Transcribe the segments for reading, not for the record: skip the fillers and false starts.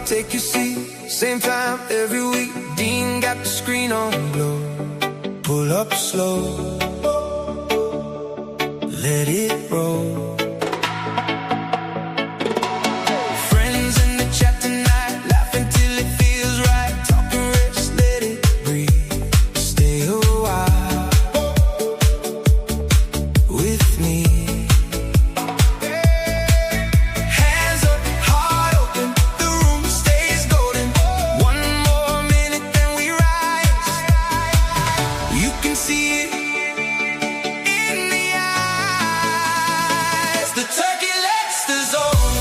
Take your seat, same time every week. Dean got the screen on low. Pull up slow, let it roll. Friends in the chat tonight, laughing till it feels right. Talking rich, let it breathe. Stay a while with me. The Turkey Legster Zone.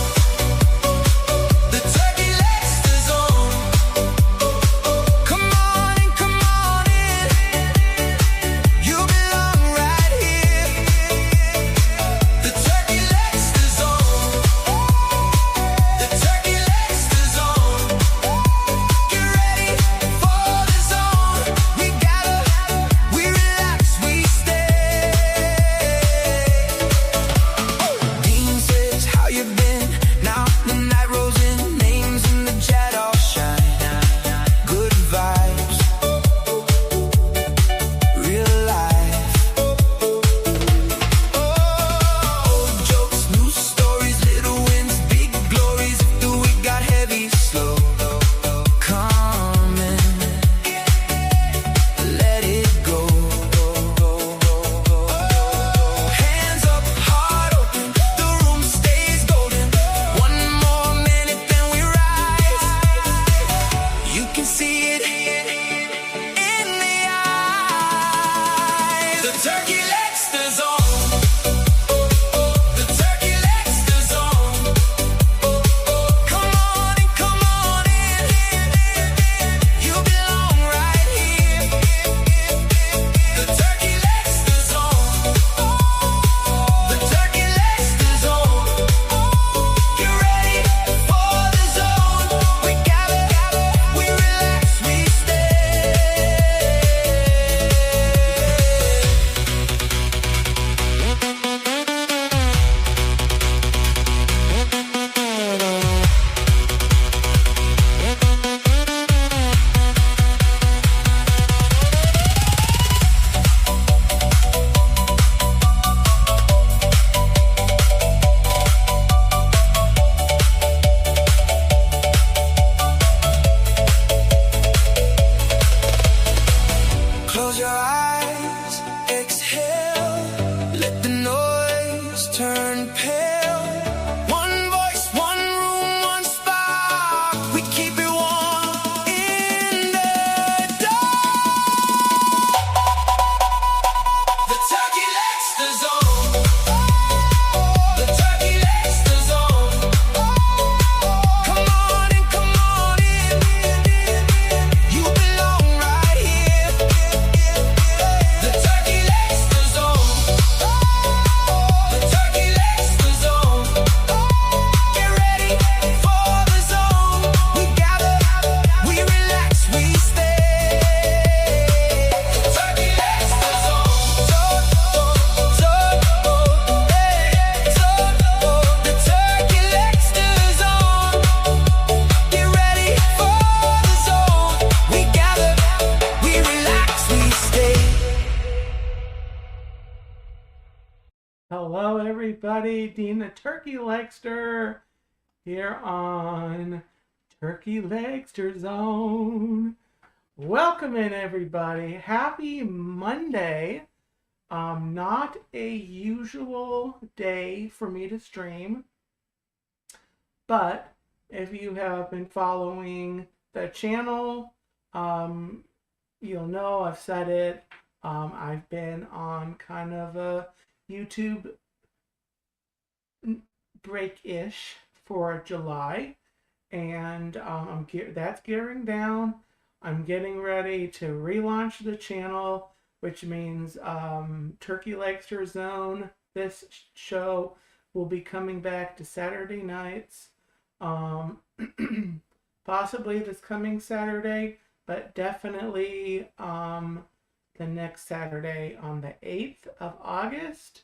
The Turkey Legster Zone. Come on in, come on in. You belong right here. The Turkey Legster Zone. The Turkey Legster Zone. Get ready for the zone. We gather, we relax, we stay. How you been? Now the night rolls in, names in the chat all shine. Good vibes, real life. Old jokes, new stories, little wins, big glories. If the week got heavy, slow, come in, let it go. Hands up, heart open, the room stays golden. One more minute, then we rise. You can see it in the eyes. The Turkey Legster Zone. The Turkey Legster Zone. Come on in, come on in. You belong right here. The Turkey Legster Zone. The Turkey Legster Zone. Get ready for the zone. We gather, we relax, we stay. Close your eyes, exhale, let the noise turn pale. One voice, one room, one spark. We keep it warm in the dark. The Turkey Legster Zone. The Turkey Legster Zone. Come on in, come on in. You belong right here. The Turkey Legster Zone. The Turkey Legster Zone. Get ready for the zone. We gather, we relax, we stay. Turkey Legster Zone. The Turkey Legster Zone. Get ready for the zone. We gather, we relax, we stay. Hello everybody, Dean the Turkey Legster here on Turkey Legster Zone. Welcome in everybody. Happy Monday. Not a usual day for me to stream, but if you have been following the channel, you'll know I've said it. I've been on kind of a YouTube break-ish for July, and that's gearing down. I'm getting ready to relaunch the channel, which means Turkey Legster Zone, this show, will be coming back to Saturday nights. Um, possibly this coming Saturday, but definitely the next Saturday on the 8th of August.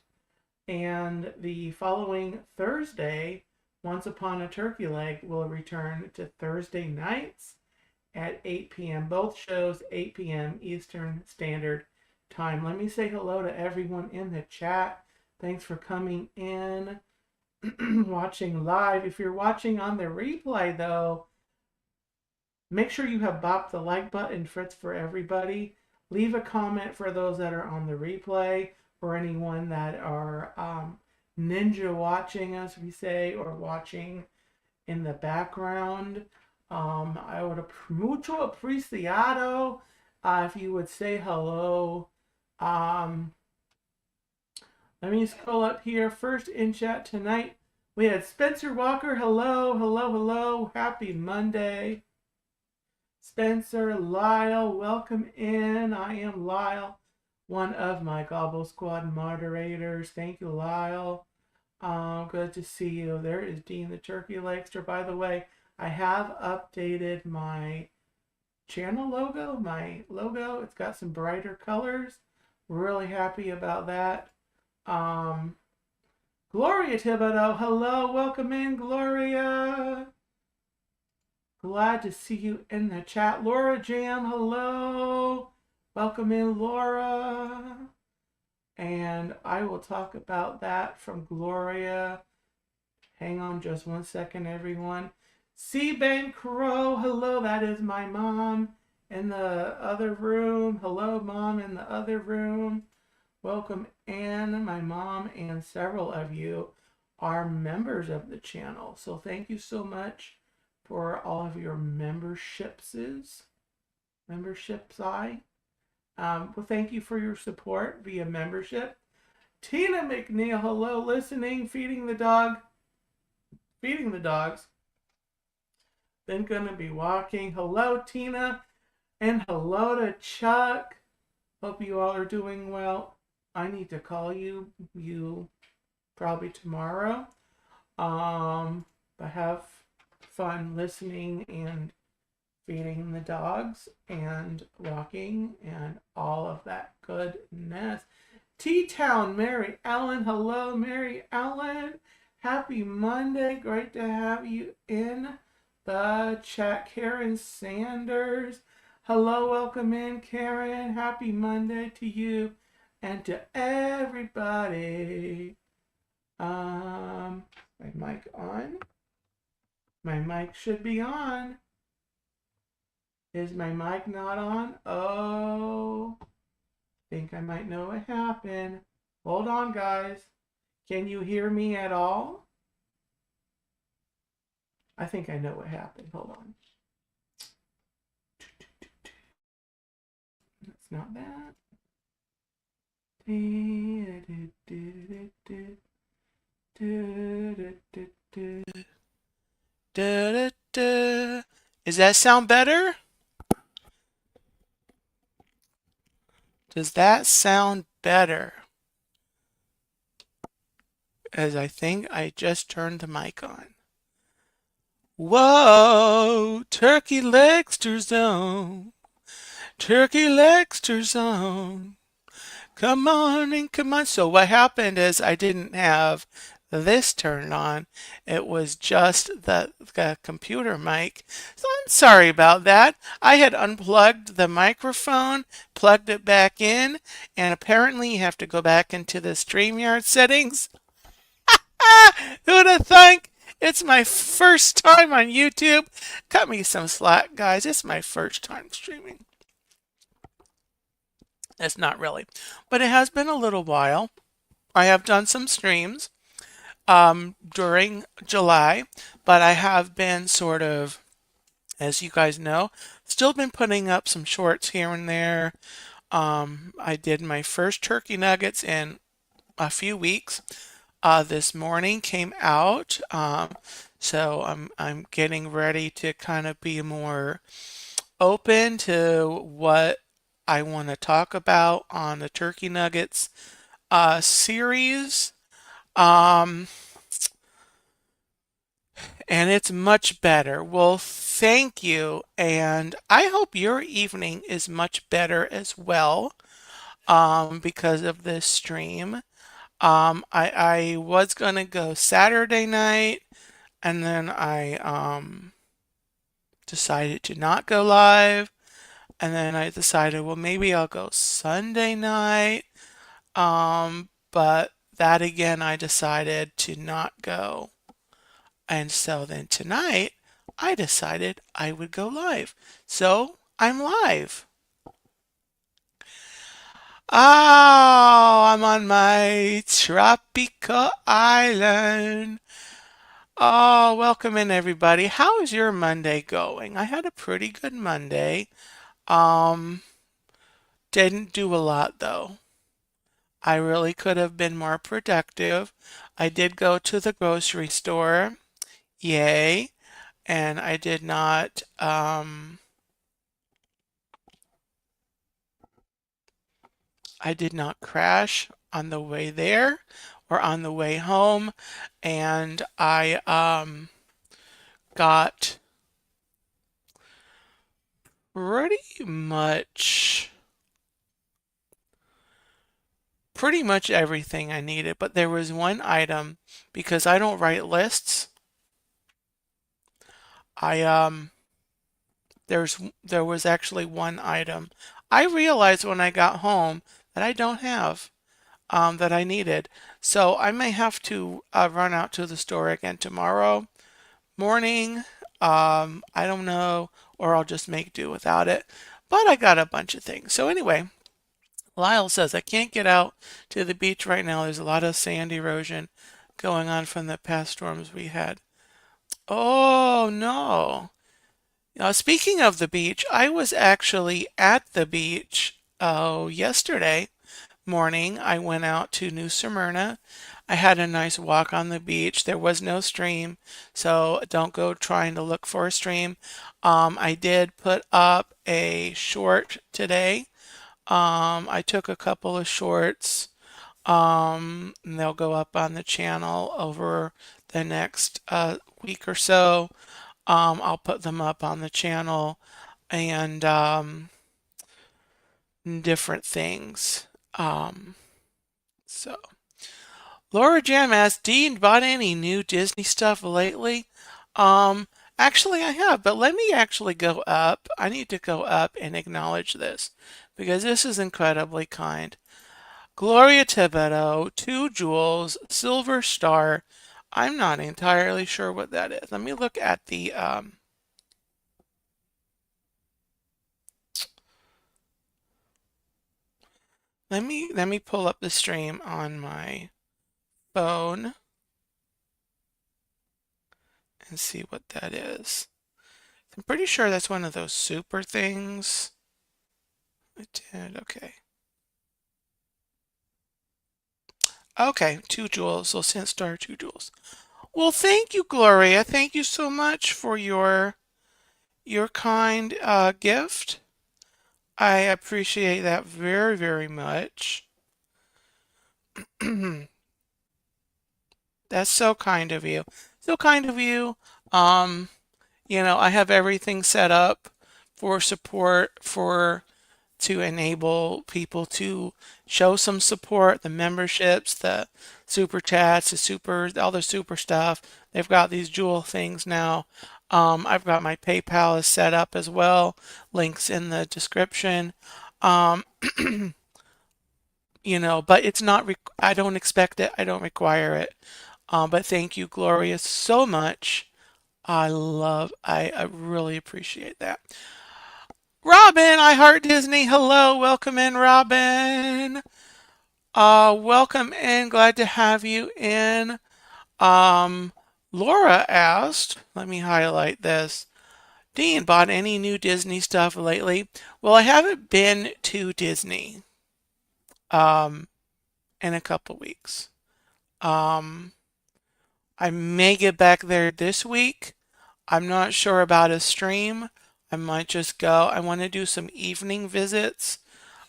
And the following Thursday, Once Upon a Turkey Leg will return to Thursday nights at 8 p.m. Both shows 8 p.m. Eastern Standard Time. Let me say hello to everyone in the chat. Thanks for coming in, watching live. If you're watching on the replay, though, make sure you have bopped the like button. Fritz for everybody. Leave a comment for those that are on the replay, or anyone that are ninja watching, as we say, or watching in the background. I would mucho apreciado if you would say hello. Let me scroll up here. First in chat tonight, we had Spencer Walker. Hello, hello, hello. Happy Monday. Spencer, Lyle, welcome in. I am Lyle, one of my Gobble Squad moderators. Thank you, Lyle. Good to see you. There is Dean the Turkey Legster. By the way, I have updated my channel logo, It's got some brighter colors. Really happy about that. Gloria Thibodeau, hello, welcome in, Gloria. Glad to see you in the chat. Laura Jam, hello. Welcome in, Laura. And I will talk about that from Gloria. Hang on just one second, everyone. Seabank Crow, hello, that is my mom in the other room. Hello, Mom in the other room. Welcome in. My mom and several of you are members of the channel. So thank you so much for all of your memberships. Well, thank you for your support via membership. Tina McNeil, hello, listening, feeding the dogs. Then gonna be walking. Hello, Tina, and hello to Chuck. Hope you all are doing well. I need to call you probably tomorrow. But have fun listening and feeding the dogs and walking and all of that goodness. T-Town, Mary Ellen. Hello, Mary Ellen. Happy Monday. Great to have you in the chat. Karen Sanders. Hello, welcome in, Karen. Happy Monday to you and to everybody. My mic on? My mic should be on. Is my mic not on? Oh, think I might know what happened. Hold on, guys. Can you hear me at all? I think I know what happened. Hold on. That's not that. Does that sound better? Does that sound better? As I think I just turned the mic on. Whoa, Turkey Legster Zone. Turkey Legster Zone. Come on and come on. So what happened is I didn't have this turned on. It was just the computer mic. So I'm sorry about that. I had unplugged the microphone, plugged it back in, and apparently you have to go back into the StreamYard settings. Who'd have thunk? It's my first time on YouTube. Cut me some slack, guys. It's my first time streaming. It's not really, but it has been a little while. I have done some streams during July, but I have been sort of, as you guys know, still been putting up some shorts here and there. I did my first turkey nuggets in a few weeks. This morning came out, so I'm getting ready to kind of be more open to what I want to talk about on the turkey nuggets series. And it's much better. Well, thank you. And I hope your evening is much better as well because of this stream. I was going to go Saturday night and then I decided to not go live. And then I decided, well, maybe I'll go Sunday night. But that again, I decided to not go. And so then tonight, I decided I would go live. So I'm live. Oh, I'm on my tropical island. Oh, welcome in everybody. How is your Monday going? I had a pretty good Monday. Um, didn't do a lot though. I really could have been more productive. I did go to the grocery store. Yay. And I did not crash on the way there or on the way home. And I got pretty much everything I needed, but there was one item because I don't write lists. I there was actually one item I realized when I got home that I don't have that I needed. So I may have to run out to the store again tomorrow morning. I don't know, or I'll just make do without it. But I got a bunch of things. So anyway, Lyle says, I can't get out to the beach right now. There's a lot of sand erosion going on from the past storms we had. Oh, no. Speaking of the beach, I was actually at the beach yesterday morning. I went out to New Smyrna. I had a nice walk on the beach. There was no stream, so don't go trying to look for a stream. I did put up a short today. I took a couple of shorts. And they'll go up on the channel over the next week or so. I'll put them up on the channel and different things. So Laura Jam asked, Dean bought any new Disney stuff lately? Um, Actually I have, but let me actually go up. I need to go up and acknowledge this because this is incredibly kind. Gloria Tibeto, 2 jewels, silver star. I'm not entirely sure what that is. Let me look at the let me pull up the stream on my phone and see what that is. I'm pretty sure that's one of those super things. I did, okay. Okay, 2 jewels, so sent star 2 jewels. Well, thank you, Gloria. Thank you so much for your kind gift. I appreciate that very, very much. That's so kind of you. So kind of you. Um, I have everything set up for support for to enable people to show some support, the memberships, the super chats, all the super stuff. They've got these jewel things now. I've got my PayPal is set up as well. Links in the description. Um, but it's not, I don't expect it. I don't require it. But thank you, Gloria, so much. I really appreciate that. Robin, I Heart Disney. Hello, welcome in, Robin. Welcome in. Glad to have you in. Um, Laura asked, let me highlight this. Dean, bought any new Disney stuff lately? Well, I haven't been to Disney um, in a couple weeks. Um, I may get back there this week. I'm not sure about a stream. I might just go. I want to do some evening visits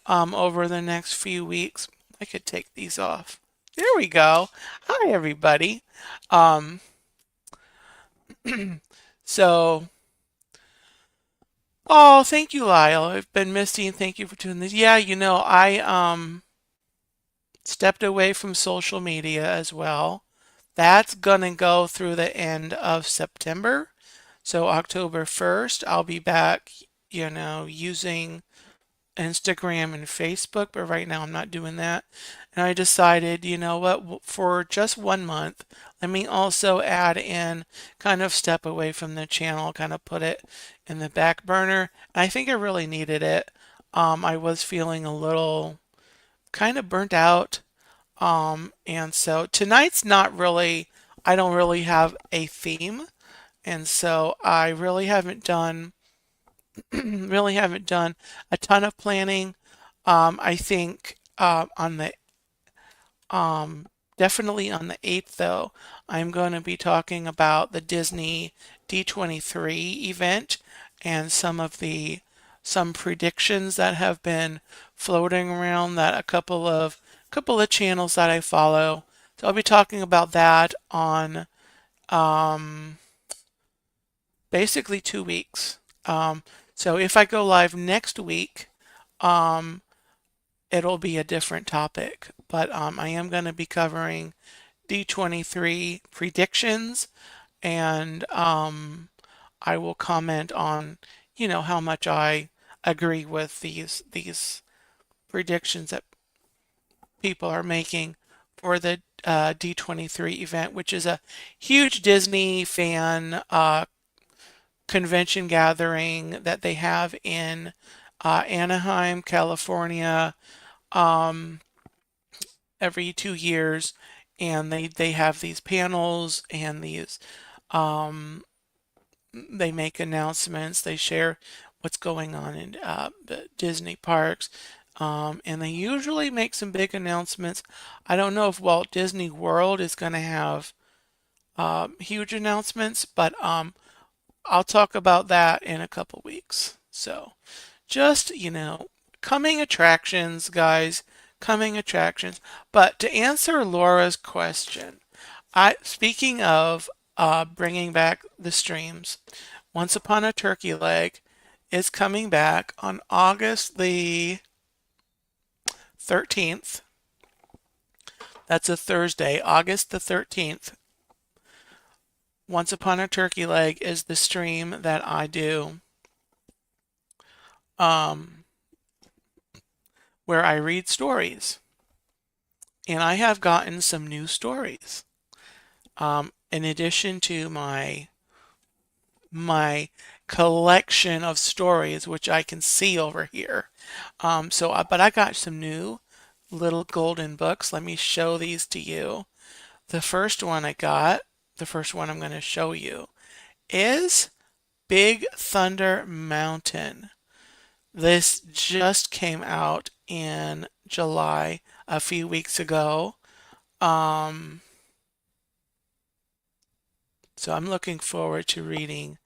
over the next few weeks. I could take these off. There we go. Hi, everybody. Um, So, oh, thank you, Lyle. I've been missing. Thank you for doing this. Yeah, I stepped away from social media as well. That's gonna go through the end of September. So October 1st, I'll be back, using Instagram and Facebook, but right now I'm not doing that. And I decided, you know what, for just 1 month, let me also add in kind of step away from the channel, kind of put it in the back burner. I think I really needed it. I was feeling a little kind of burnt out. And so tonight's not really, I don't really have a theme. And so I really haven't done really haven't done a ton of planning. I think on the definitely on the 8th though, I'm going to be talking about the Disney D23 event and some predictions that have been floating around that a couple of channels that I follow. So I'll be talking about that on um, basically 2 weeks. Um, so if I go live next week, um, it'll be a different topic. But I am going to be covering D23 predictions, and I will comment on, how much I agree with these predictions that people are making for the D23 event, which is a huge Disney fan convention gathering that they have in Anaheim, California, um, every 2 years, and they have these panels and these they make announcements, they share what's going on in the Disney parks. And they usually make some big announcements. I don't know if Walt Disney World is going to have huge announcements, but I'll talk about that in a couple weeks. So just, coming attractions, guys, coming attractions. But to answer Laura's question, speaking of bringing back the streams, Once Upon a Turkey Leg is coming back on August the 13th. That's a Thursday, August the 13th. Once Upon a Turkey Leg is the stream that I do um, where I read stories. And I have gotten some new stories. In addition to my collection of stories, which I can see over here. But I got some new little golden books. Let me show these to you. The first one the first one I'm going to show you is Big Thunder Mountain. This just came out in July a few weeks ago. Um, so I'm looking forward to reading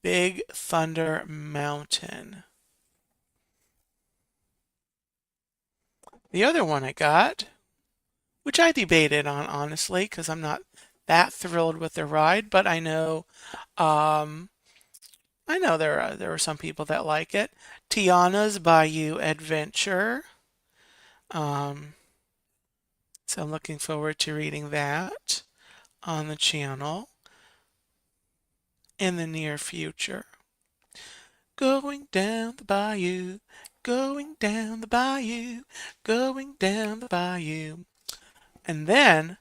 Big Thunder Mountain. The other one I got, which I debated on honestly, because I'm not that thrilled with the ride, but um, I know there are some people that like it. Tiana's Bayou Adventure. Um, so I'm looking forward to reading that on the channel in the near future. Going down the bayou, going down the bayou, going down the bayou. And then,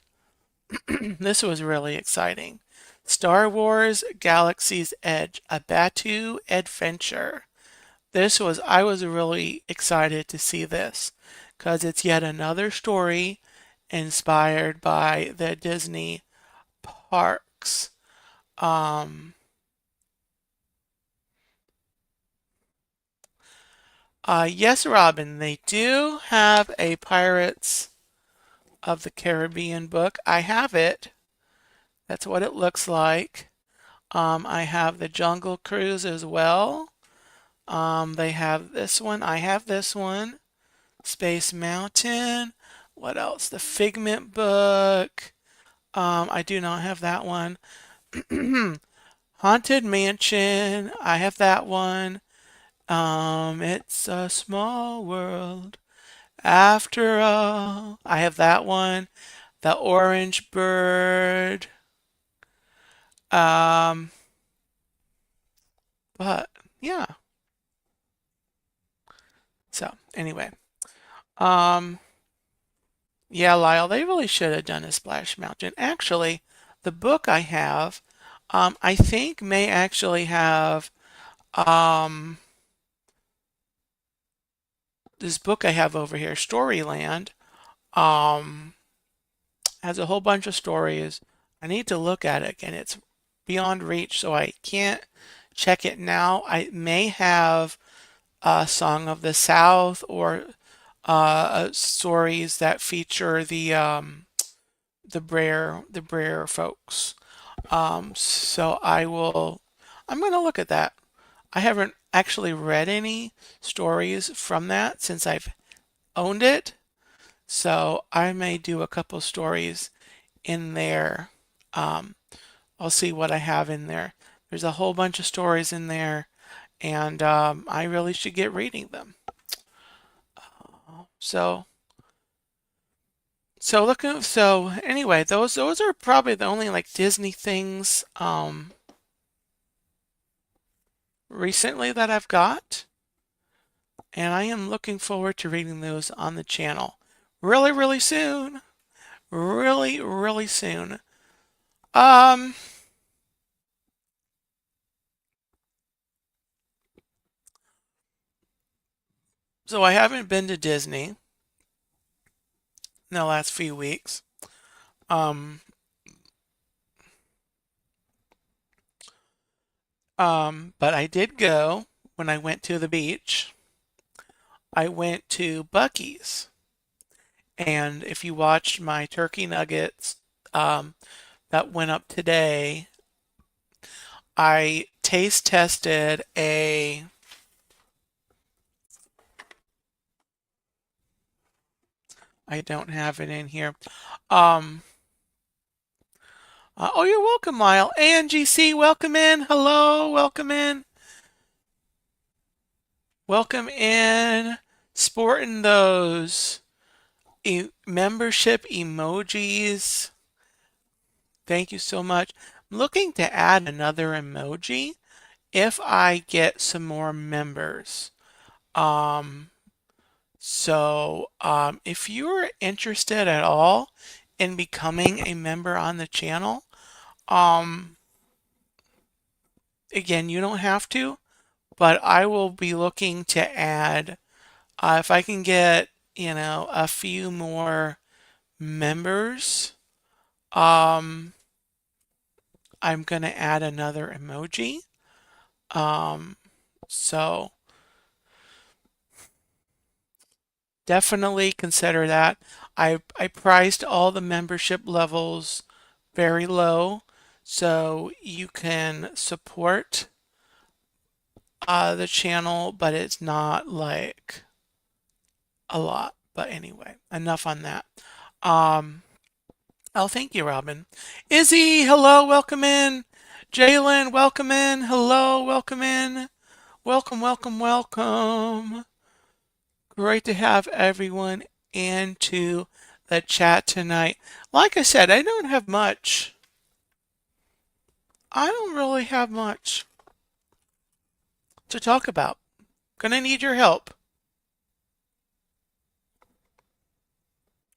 this was really exciting. Star Wars Galaxy's Edge, a Batuu adventure. I was really excited to see this because it's yet another story inspired by the Disney parks. Yes, Robin, they do have a Pirates of the Caribbean book. I have it. That's what it looks like. I have the Jungle Cruise as well. They have this one. I have this one. Space Mountain. What else? The Figment book. I do not have that one. Haunted Mansion, I have that one. It's a small world after all. I have that one. The Orange Bird. Um, but yeah. So anyway, um, yeah, Lyle, they really should have done a Splash Mountain. Actually, the book I have, I think may actually have um this book I have over here, Storyland, um, has a whole bunch of stories. I need to look at it again. It's beyond reach, so I can't check it now. I may have a Song of the South or stories that feature the Brer folks. So I'm going to look at that. I haven't actually read any stories from that since I've owned it, so I may do a couple stories in there. Um, I'll see what I have in there. There's a whole bunch of stories in there, and I really should get reading them. So, so anyway, those are probably the only like Disney things recently that I've got, and I am looking forward to reading those on the channel really, really soon. Really, really soon. Um, so I haven't been to Disney in the last few weeks. Um, but I did go when I went to the beach. I went to Buc-ee's, and if you watched my turkey nuggets, um, that went up today, I taste tested a I don't have it in here. Um, oh, you're welcome, Lyle. Angie C, welcome in. Hello, welcome in. Welcome in. Sporting those membership emojis. Thank you so much. I'm looking to add another emoji if I get some more members. Um, if you're interested at all in becoming a member on the channel, um, again, you don't have to, but I will be looking to add, if I can get, a few more members, um, I'm going to add another emoji. Um, so definitely consider that. I priced all the membership levels very low so you can support the channel, but it's not like a lot. But anyway, enough on that. Um, oh, thank you, Robin. Izzy, hello, welcome in. Jalen, welcome in. Hello, welcome in. Welcome, welcome, welcome. Great to have everyone into the chat tonight. Like I said, I don't have much. I don't really have much to talk about. Gonna need your help.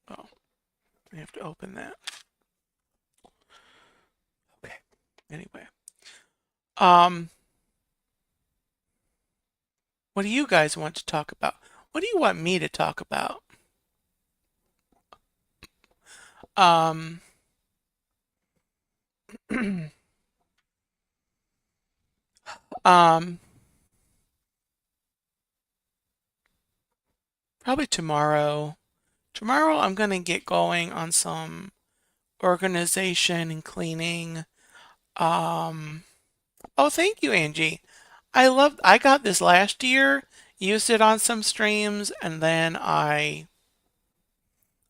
Oh, I have to open that. Okay. Anyway. Um, what do you guys want to talk about? What do you want me to talk about? Um, um, probably tomorrow. Tomorrow I'm gonna get going on some organization and cleaning. Um, oh, thank you, Angie. I got this last year, used it on some streams, and then I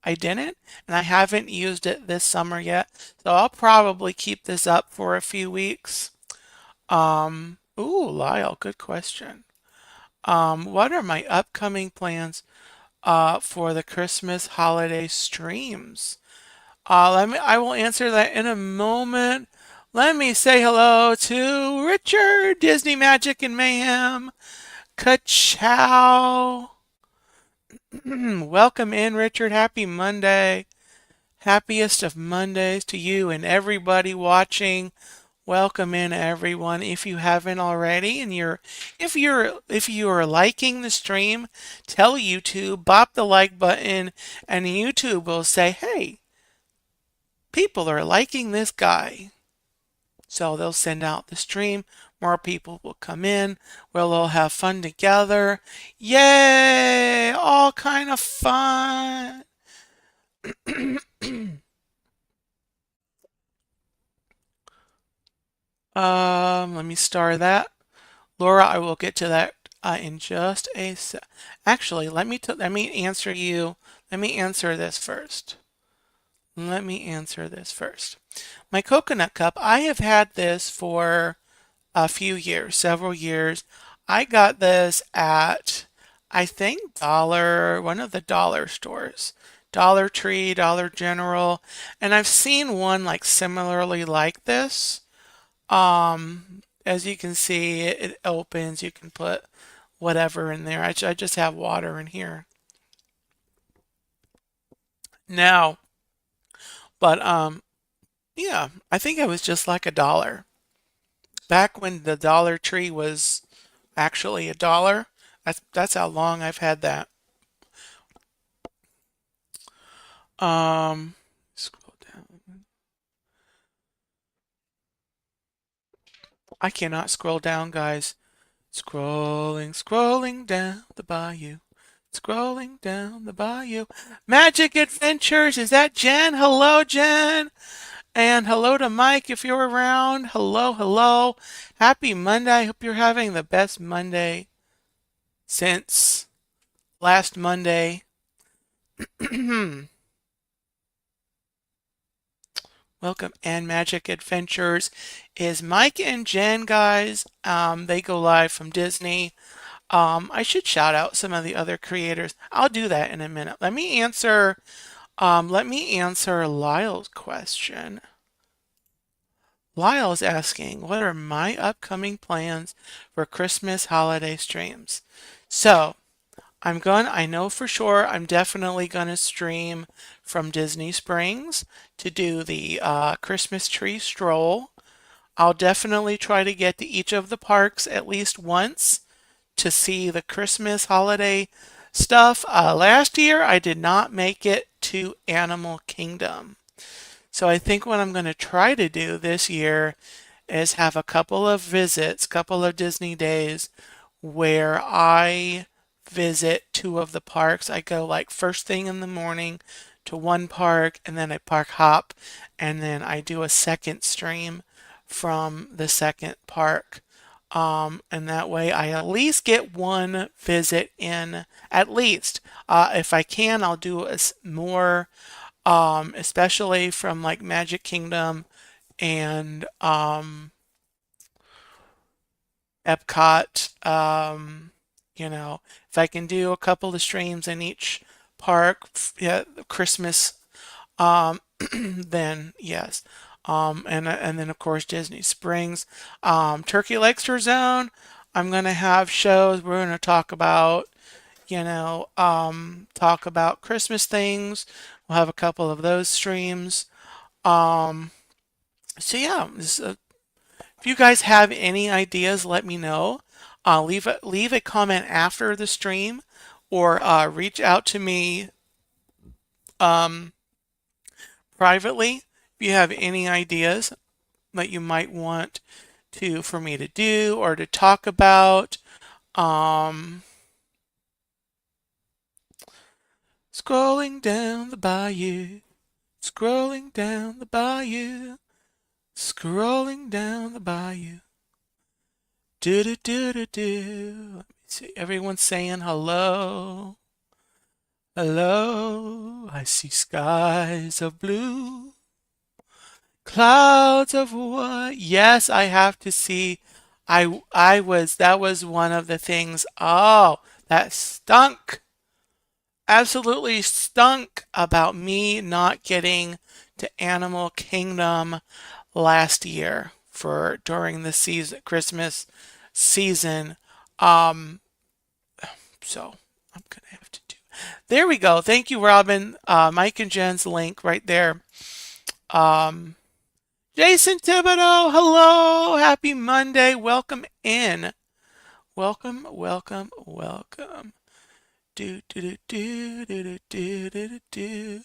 didn't, and I haven't used it this summer yet. So I'll probably keep this up for a few weeks. Ooh, Lyle, good question. What are my upcoming plans for the Christmas holiday streams? I will answer that in a moment. Let me say hello to Richard, Disney Magic and Mayhem. Ka-chow. Welcome in, Richard. Happy Monday. Happiest of Mondays to you and everybody watching. Welcome in everyone. If you haven't already and if you are liking the stream, tell YouTube, bop the like button, and YouTube will say, "Hey, people are liking this guy." So they'll send out the stream, more people will come in, we'll all have fun together. Yay! All kind of fun. Let me star that. Laura, I will get to that in just a sec. Actually, let me answer you. Let me answer this first. Let me answer this first. My coconut cup, I have had this for a few years, several years. I got this at, I think, one of the dollar stores, Dollar Tree, Dollar General, and I've seen one like similarly like this. As you can see, it opens. You can put whatever in there. I just have water in here now, but yeah, I think it was just like a dollar back when the Dollar Tree was actually a dollar. That's how long I've had that. Scroll down. I cannot scroll down, guys. Scrolling down the bayou. Scrolling down the bayou. Magic Adventures. Is that Jen? Hello, Jen. And hello to Mike if you're around. Hello, hello. Happy Monday. I hope you're having the best Monday since last Monday. Welcome and Magic Adventures is Mike and Jen, guys. They go live from Disney. I should shout out some of the other creators. I'll do that in a minute. Let me answer Lyle's question. Lyle's asking, what are my upcoming plans for Christmas holiday streams? So, I know for sure I'm definitely gonna stream from Disney Springs to do the Christmas tree stroll. I'll definitely try to get to each of the parks at least once to see the Christmas holiday stuff. Last year, I did not make it to Animal Kingdom. So I think what I'm going to try to do this year is have a couple of visits, couple of Disney days where I visit two of the parks. I go like first thing in the morning to one park and then I park hop and then I do a second stream from the second park. And that way I at least get one visit in at least. If I can, I'll do more, especially from like Magic Kingdom and Epcot. If I can do a couple of streams in each park, yeah, Christmas, then yes. And then of course Disney Springs, Turkey Legster Zone. I'm gonna have shows. We're gonna talk about Christmas things. We'll have a couple of those streams. Um, so yeah, if you guys have any ideas, let me know. Leave a comment after the stream, or reach out to me um, privately if you have any ideas that you might want for me to do or to talk about. Um, Scrolling down the bayou, scrolling down the bayou, scrolling down the bayou. Do do do do do. Let me see. Everyone's saying hello. Hello. I see skies of blue, Clouds of what? Yes, I have to see. I was that was one of the things. Oh, that stunk. Absolutely stunk about me not getting to Animal Kingdom last year for during the season Christmas season. Um, so I'm gonna have to do. There we go. Thank you, Robin. Mike and Jen's link right there. Um, Jason Thibodeau, hello, happy Monday. Welcome in. Welcome, welcome, welcome. Do do do do do do do do do.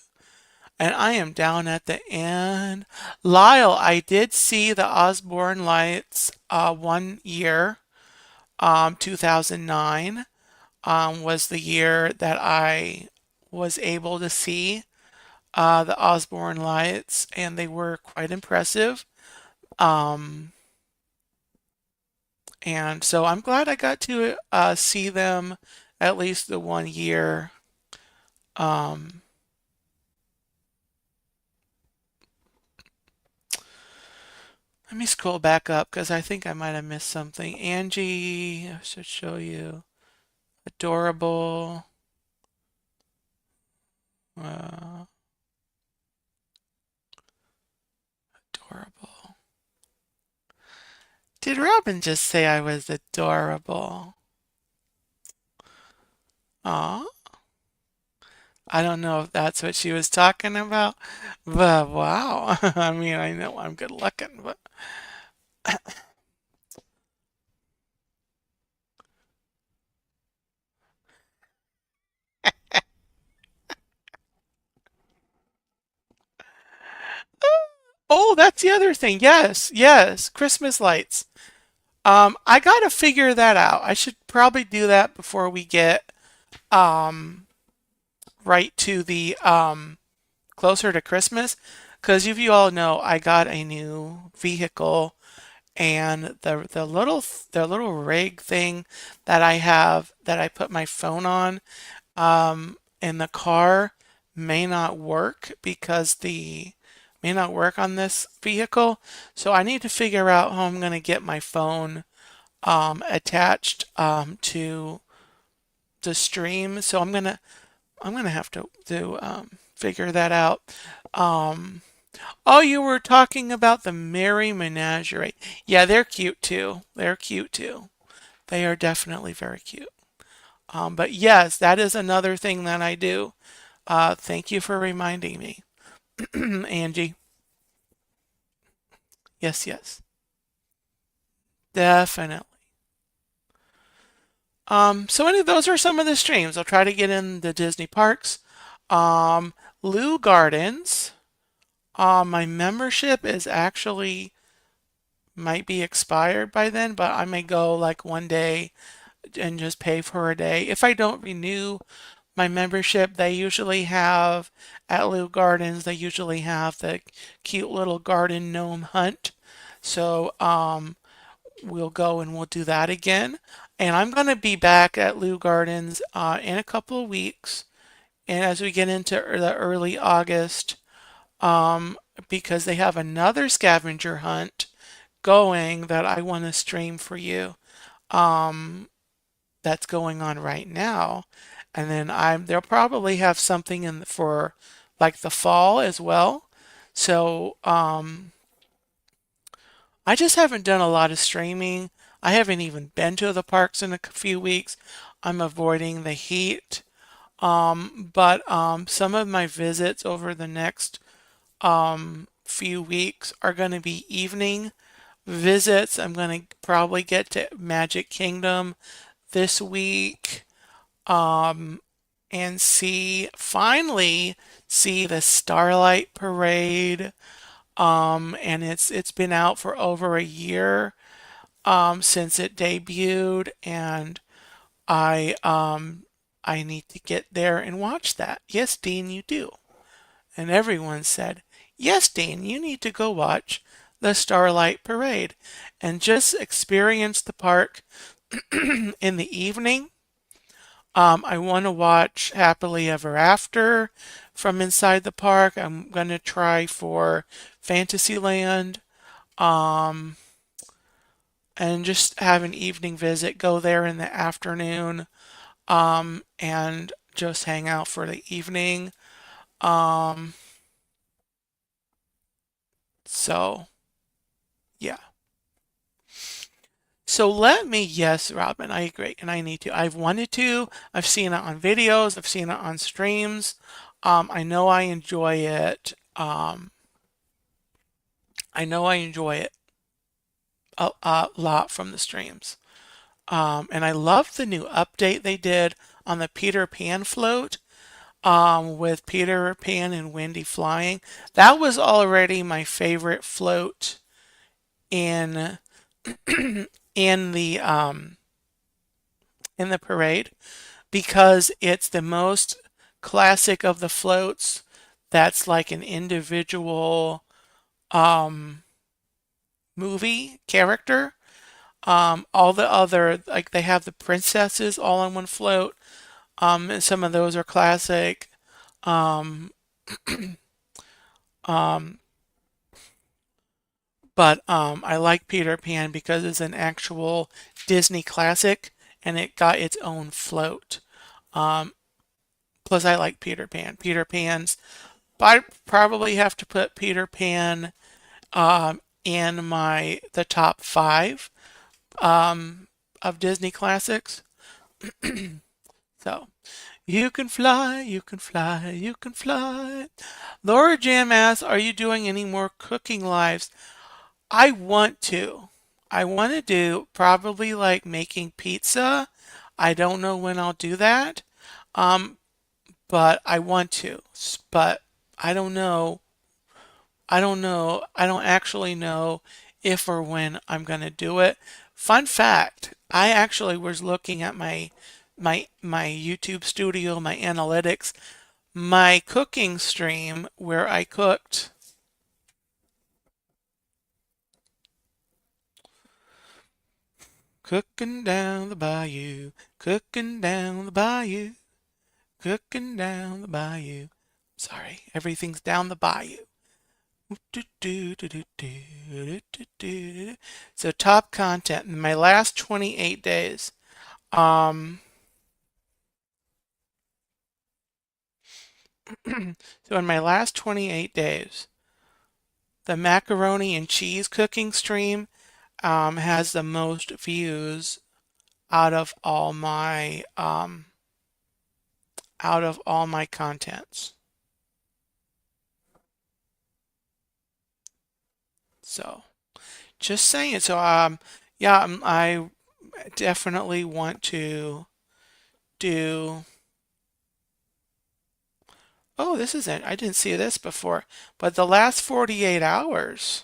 And I am down at the end. Lyle, I did see the Osborne Lights 1 year, 2009, was the year that I was able to see the Osborne Lights, and they were quite impressive. Um, and so I'm glad I got to see them at least the 1 year. Um, Let me scroll back up because I think I might have missed something. Angie, I should show you. Adorable. Uh, Adorable. Did Robin just say I was adorable? Aw, I don't know if that's what she was talking about, but wow. I mean, I know I'm good looking, but oh, that's the other thing. Yes, yes, Christmas lights. I gotta figure that out. I should probably do that before we get um right to the closer to Christmas. Because if you all know, I got a new vehicle, and the little rig thing that I have that I put my phone on in the car may not work because the may not work on this vehicle. So I need to figure out how I'm going to get my phone attached to the stream. So I'm gonna have to figure that out. Um, oh, you were talking about the Merry Menagerie. Yeah, they're cute too. They're cute too. They are definitely very cute. But yes, that is another thing that I do. Thank you for reminding me, Angie. Yes, yes, definitely. So any of those are some of the streams. I'll try to get in the Disney parks. Um, Lou Gardens. My membership is actually might be expired by then, but I may go like one day and just pay for a day. If I don't renew my membership, they usually have at Lou Gardens, they usually have the cute little garden gnome hunt. So we'll go and we'll do that again. And I'm going to be back at Lou Gardens in a couple of weeks. And as we get into the early August, um, because they have another scavenger hunt going that I want to stream for you. That's going on right now, and then they'll probably have something for like the fall as well. So I just haven't done a lot of streaming. I haven't even been to the parks in a few weeks. I'm avoiding the heat. But some of my visits over the next few weeks are going to be evening visits. I'm going to probably get to Magic Kingdom this week and finally see the Starlight Parade. And it's been out for over a year since it debuted, and I need to get there and watch that. Yes, Dean, you do. And everyone said, yes, Dean, you need to go watch the Starlight Parade and just experience the park in the evening. I want to watch Happily Ever After from inside the park. I'm gonna try for Fantasyland, um, and just have an evening visit. Go there in the afternoon, and just hang out for the evening. Um, so yeah. So yes, Robin, I agree, and I need to. I've wanted to. I've seen it on videos. I've seen it on streams. I know I enjoy it. I know I enjoy it a lot from the streams. And I love the new update they did on the Peter Pan float, with Peter Pan and Wendy flying. That was already my favorite float in in the um, in the parade, because it's the most classic of the floats. That's like an individual um, movie character. All the other, like, they have the princesses all on one float. And some of those are classic. Um, um, but I like Peter Pan because it's an actual Disney classic and it got its own float. Um, Plus, I like Peter Pan. Peter Pan's, I probably have to put Peter Pan in the top five of Disney classics. So, you can fly, you can fly, you can fly. Laura Jam asks, are you doing any more cooking lives? I want to. I want to do probably like making pizza. I don't know when I'll do that. Um, but I want to. But I don't know. I don't know. I don't actually know if or when I'm going to do it. Fun fact, I actually was looking at my YouTube studio, my analytics, my cooking stream where I cooked cooking down the bayou, cooking down the bayou, cooking down the bayou. Sorry, everything's down the bayou. So top content in my last 28 days. Um, so in my last 28 days, the macaroni and cheese cooking stream has the most views out of all my contents. So just saying. So yeah, I definitely want to do. Oh, this isn't. I didn't see this before, but the last 48 hours,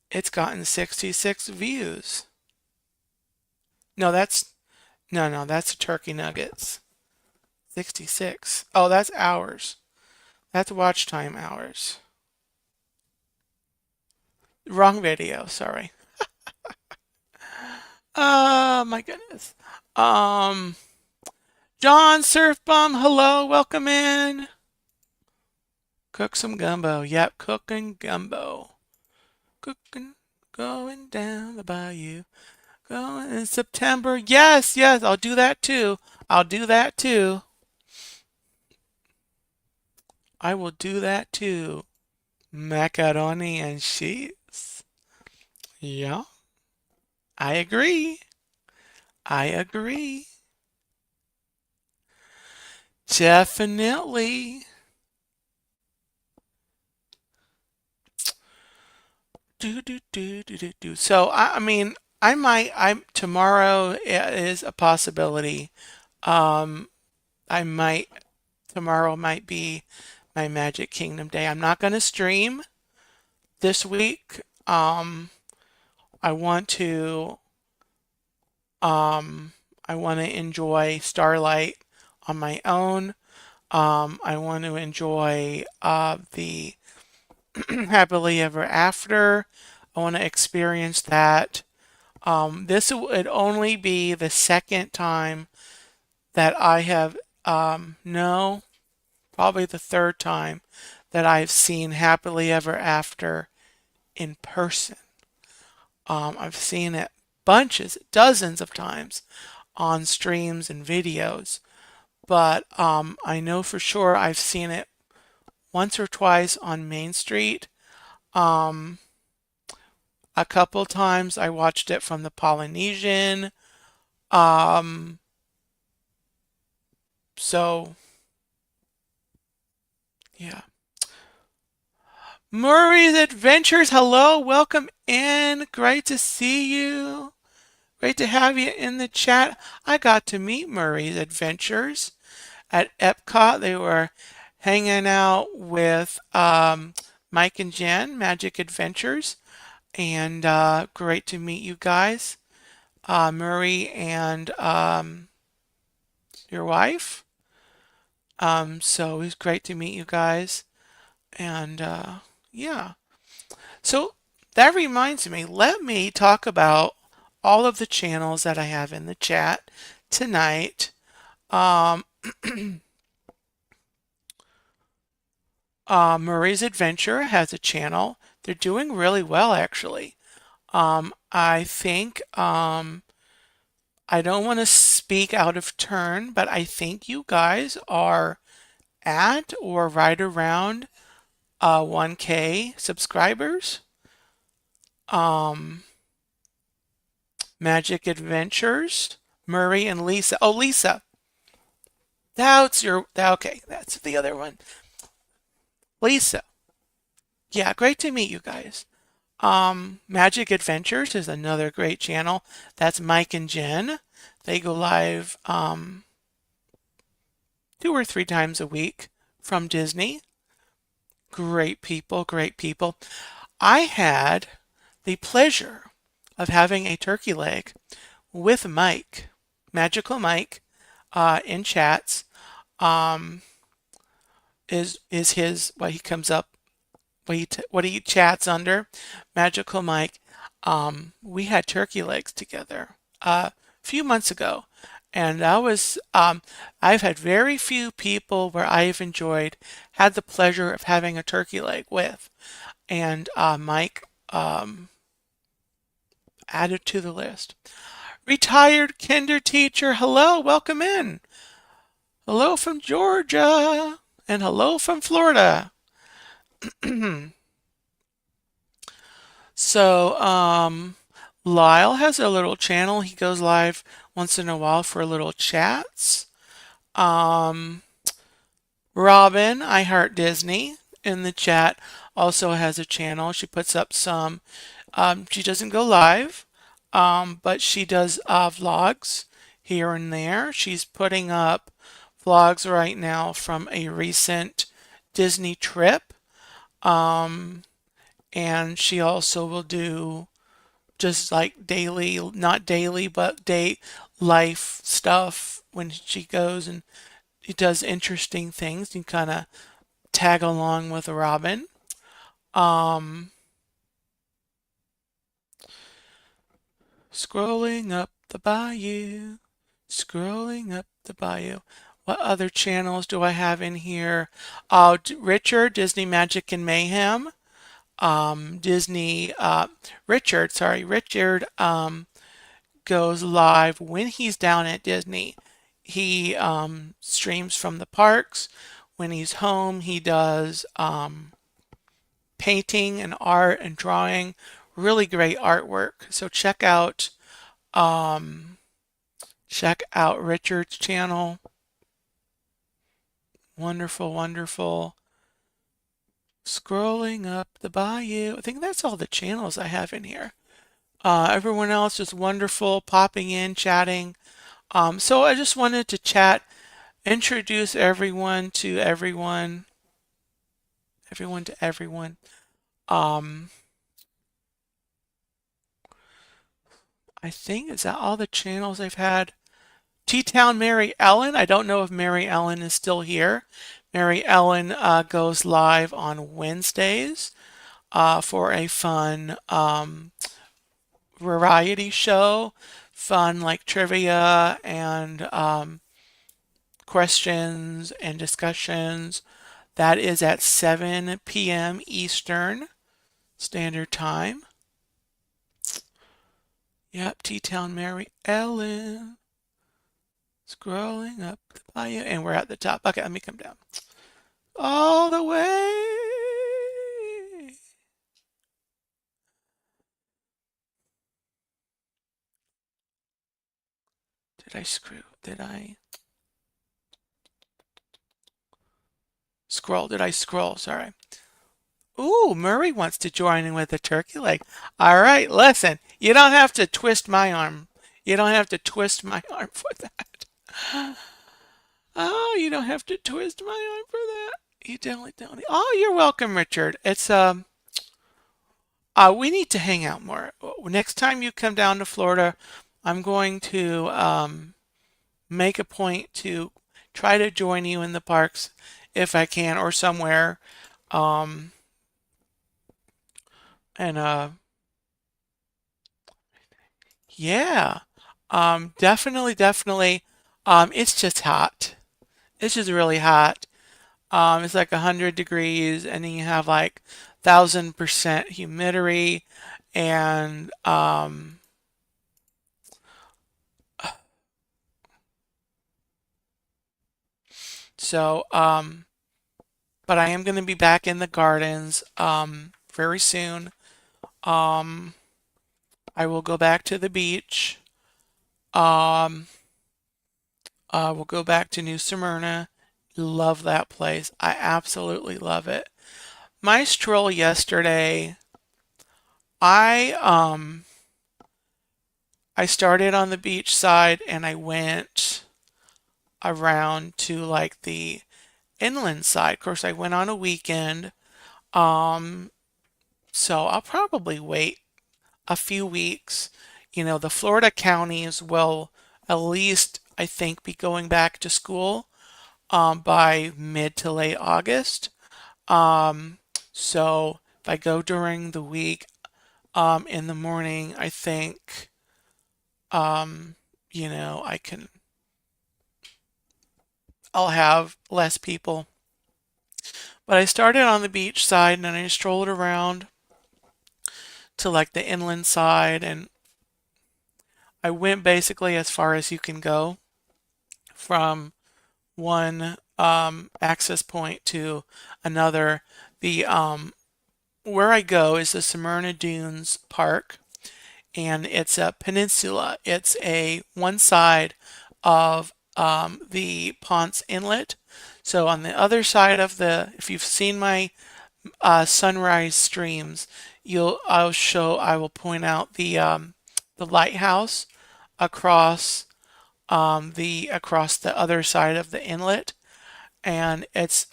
it's gotten 66 views. No, that's turkey nuggets. 66. Oh, that's hours. That's watch time hours. Wrong video, sorry. Oh my goodness. Um, John Surfbum, hello, welcome in. Cook some gumbo. Yep, cooking gumbo. Cooking, going down the bayou. Going in September. Yes, yes, I'll do that too. I'll do that too. I will do that too. Macaroni and cheese. Yeah, I agree. I agree. Definitely. Do. So I mean, I'm tomorrow is a possibility. Um, I might Tomorrow might be my Magic Kingdom day. I'm not going to stream this week. I want to um I want to enjoy Starlight on my own. I want to enjoy the Happily Ever After. I want to experience that. This would only be the second time that I have no. probably the third time that I've seen Happily Ever After in person. I've seen it bunches, dozens of times on streams and videos, but I know for sure I've seen it once or twice on Main Street. Um, a couple times I watched it from the Polynesian. Um, so yeah. Murray's Adventures, hello, welcome in. Great to see you. Great to have you in the chat. I got to meet Murray's Adventures at Epcot. They were hanging out with Mike and Jen, Magic Adventures, and great to meet you guys, Murray and your wife. So it was great to meet you guys, and yeah. So that reminds me, let me talk about all of the channels that I have in the chat tonight. Murray's Adventure has a channel. They're doing really well, actually. I think I don't want to speak out of turn, but I think you guys are at or right around 1K subscribers. Magic Adventures, Murray and Lisa. Oh, Lisa, that's your, okay, that's the other one. Lisa. Yeah, great to meet you guys. Magic Adventures is another great channel. That's Mike and Jen. They go live 2 or 3 times a week from Disney. Great people, great people. I had the pleasure of having a turkey leg with Mike, Magical Mike, in chats. Is his what he comes up, what he chats under, Magical Mike. We had turkey legs together a few months ago, and that was I've had very few people where I've had the pleasure of having a turkey leg with, and Mike added to the list. Retired kinder teacher, hello, welcome in. Hello from Georgia, and hello from Florida. So, Lyle has a little channel. He goes live once in a while for little chats. Robin, I Heart Disney, in the chat, also has a channel. She puts up some, she doesn't go live, but she does vlogs here and there. She's putting up vlogs right now from a recent Disney trip. And she also will do just like daily, not daily, but day life stuff when she goes and it does interesting things. You kind of tag along with Robin. Scrolling up the bayou, scrolling up the bayou. What other channels do I have in here? Richard, Disney Magic and Mayhem. Richard goes live when he's down at Disney. He streams from the parks. When he's home, he does painting and art and drawing. Really great artwork. So check out Richard's channel. Wonderful, wonderful. Scrolling up the bayou. I think that's all the channels I have in here. Everyone else is wonderful, popping in, chatting. So I just wanted to introduce everyone to everyone. Everyone to everyone. I think, is that all the channels I've had? T-Town Mary Ellen. I don't know if Mary Ellen is still here. Mary Ellen goes live on Wednesdays for a fun variety show, fun like trivia and questions and discussions. That is at 7 p.m. Eastern Standard Time. Yep, T-Town Mary Ellen. Scrolling up the bayou, and we're at the top. Okay, let me come down. All the way. Did I screw? Did I scroll? Did I scroll? Sorry. Ooh, Murray wants to join in with a turkey leg. All right, listen, you don't have to twist my arm. You don't have to twist my arm for that. Oh, you don't have to twist my arm for that. You don't. Oh, you're welcome, Richard. It's we need to hang out more. Next time you come down to Florida, I'm going to make a point to try to join you in the parks if I can or somewhere. Um, and yeah, definitely. It's just hot. It's just really hot. It's like 100 degrees, and then you have like 1,000% humidity, and so but I am going to be back in the gardens very soon. Um, I will go back to the beach. Um, we'll go back to New Smyrna. Love that place. I absolutely love it. My stroll yesterday, I um I started on the beach side and I went around to like the inland side. Of course, I went on a weekend. Um, so I'll probably wait a few weeks. You know, the Florida counties will at least, I think, be going back to school by mid to late August. Um, so if I go during the week in the morning, I think, um, I can, I'll have less people. But I started on the beach side and then I strolled around to like the inland side and I went basically as far as you can go from one access point to another. The where I go is the Smyrna Dunes Park, and it's a peninsula. It's a one side of the Ponce Inlet. So on the other side of if you've seen my sunrise streams, I will point out the lighthouse across across the other side of the inlet, and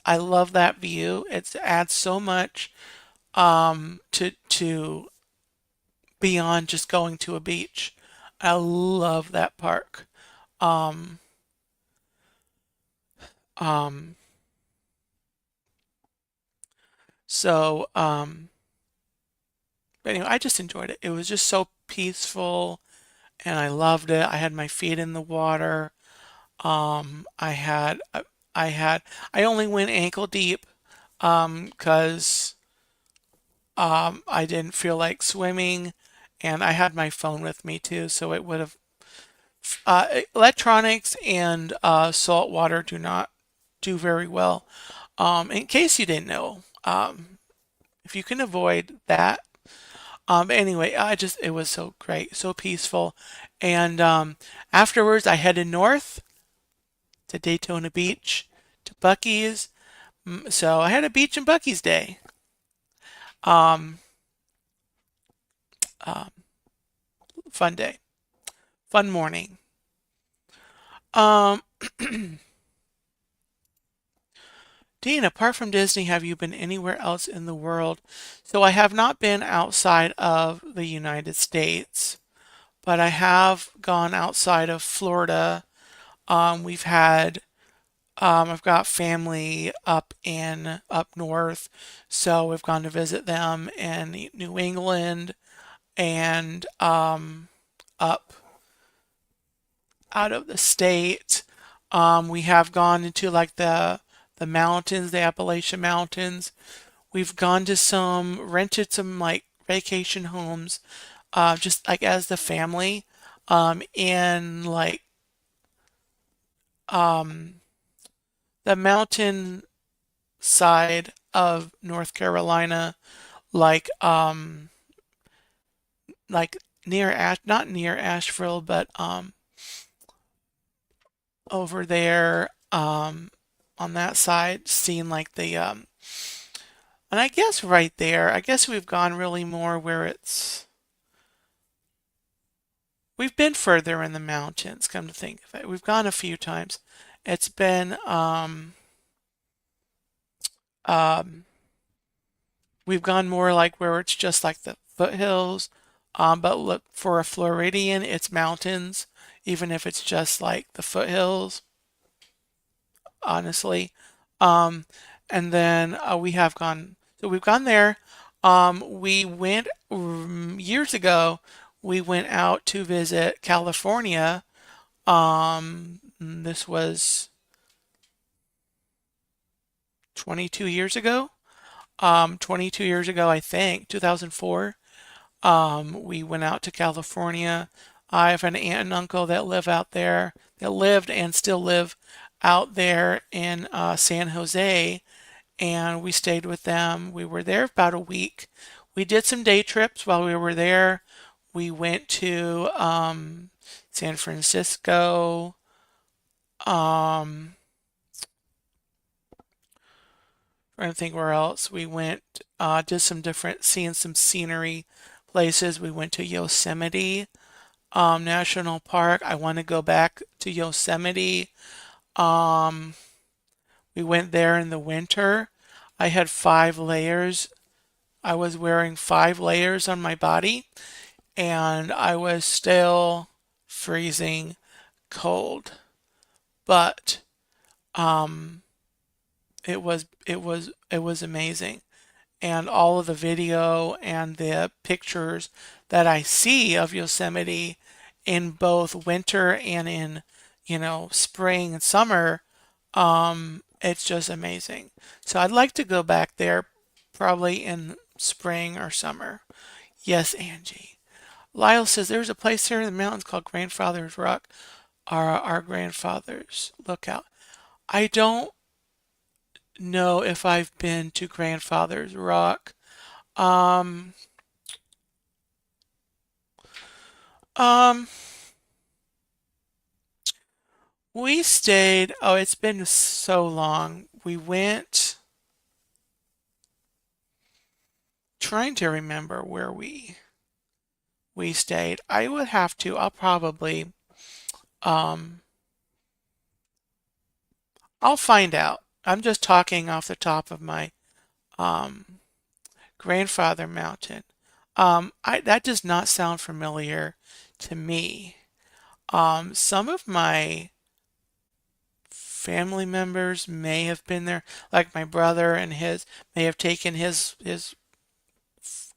I love that view. It adds so much to beyond just going to a beach. I love that park. Um, um, so but anyway, I just enjoyed it. It was just so peaceful, and I loved it. I had my feet in the water. I had I had I only went ankle deep because I didn't feel like swimming, and I had my phone with me too, so it would have. Electronics and salt water do not do very well. In case you didn't know, if you can avoid that. Anyway, it was so great, so peaceful, and afterwards I headed north to Daytona Beach, to Buc-ee's. So I had a beach and Buc-ee's day. Um, um, Fun day, fun morning. Um, Dean, apart from Disney, have you been anywhere else in the world? So I have not been outside of the United States, but I have gone outside of Florida. We've had I've got family up north, so we've gone to visit them in New England and up out of the state. We have gone into like the mountains, the Appalachian Mountains. We've gone to rented some like vacation homes, just like as the family, in like um, the mountain side of North Carolina, like like near not near Asheville, but over there on that side, seeing like and I guess right there, I guess we've gone really more where we've been further in the mountains, come to think of it. We've gone a few times. It's been um we've gone more like where it's just like the foothills. But look, for a Floridian, it's mountains, even if it's just like the foothills, honestly. Um, and then we have gone, so we've gone there. We went years ago, we went out to visit California. This was 22 years ago. 22 years ago, I think, 2004. We went out to California. I have an aunt and uncle that live out there, that lived and still live out there in San Jose, and we stayed with them. We were there about a week. We did some day trips while we were there. We went to San Francisco. Trying to think where else we went. Did some different, seeing some scenery places. We went to Yosemite National Park. I want to go back to Yosemite. Um, we went there in the winter. I had 5 layers. I was wearing 5 layers on my body, and I was still freezing cold. But um, it was amazing. And all of the video and the pictures that I see of Yosemite in both winter and in, spring and summer, it's just amazing. So I'd like to go back there probably in spring or summer. Yes, Angie. Lyle says there's a place here in the mountains called Grandfather's Rock, our grandfather's lookout. I don't know if I've been to Grandfather's Rock. Um, um, we stayed, oh, it's been so long. We went, trying to remember where we stayed. I would have to, um, I'll find out. I'm just talking off the top of my, um, grandfather mountain. That does not sound familiar to me. Some of my family members may have been there, like my brother and his may have taken his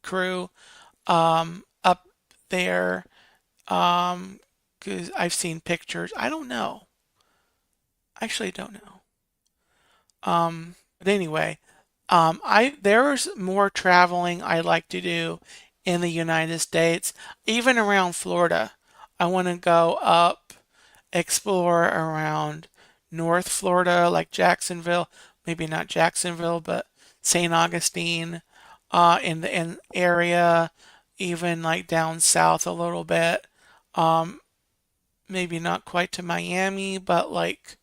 crew up there. Because I've seen pictures. I don't know. Actually, don't know. But anyway, I there's more traveling I like to do in the United States, even around Florida. I want to go up, explore around North Florida, like Jacksonville, maybe not Jacksonville, but St. Augustine, in the area, even like down south a little bit. Um, Maybe not quite to Miami, but like,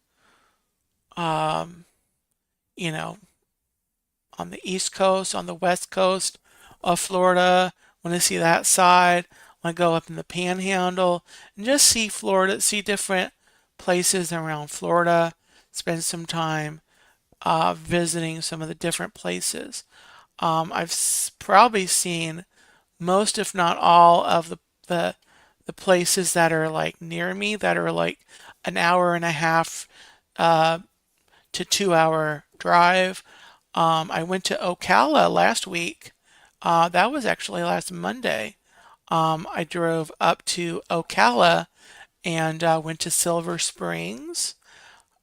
um, you know, on the East Coast, on the West Coast of Florida. Want to see that side. Want to go up in the Panhandle and just see Florida, see different places around Florida. Spend some time visiting some of the different places. I've probably seen most, if not all, of the places that are like near me, that are like an hour and a half uh, to 2 hour drive. I went to Ocala last week. That was actually last Monday. I drove up to Ocala and went to Silver Springs.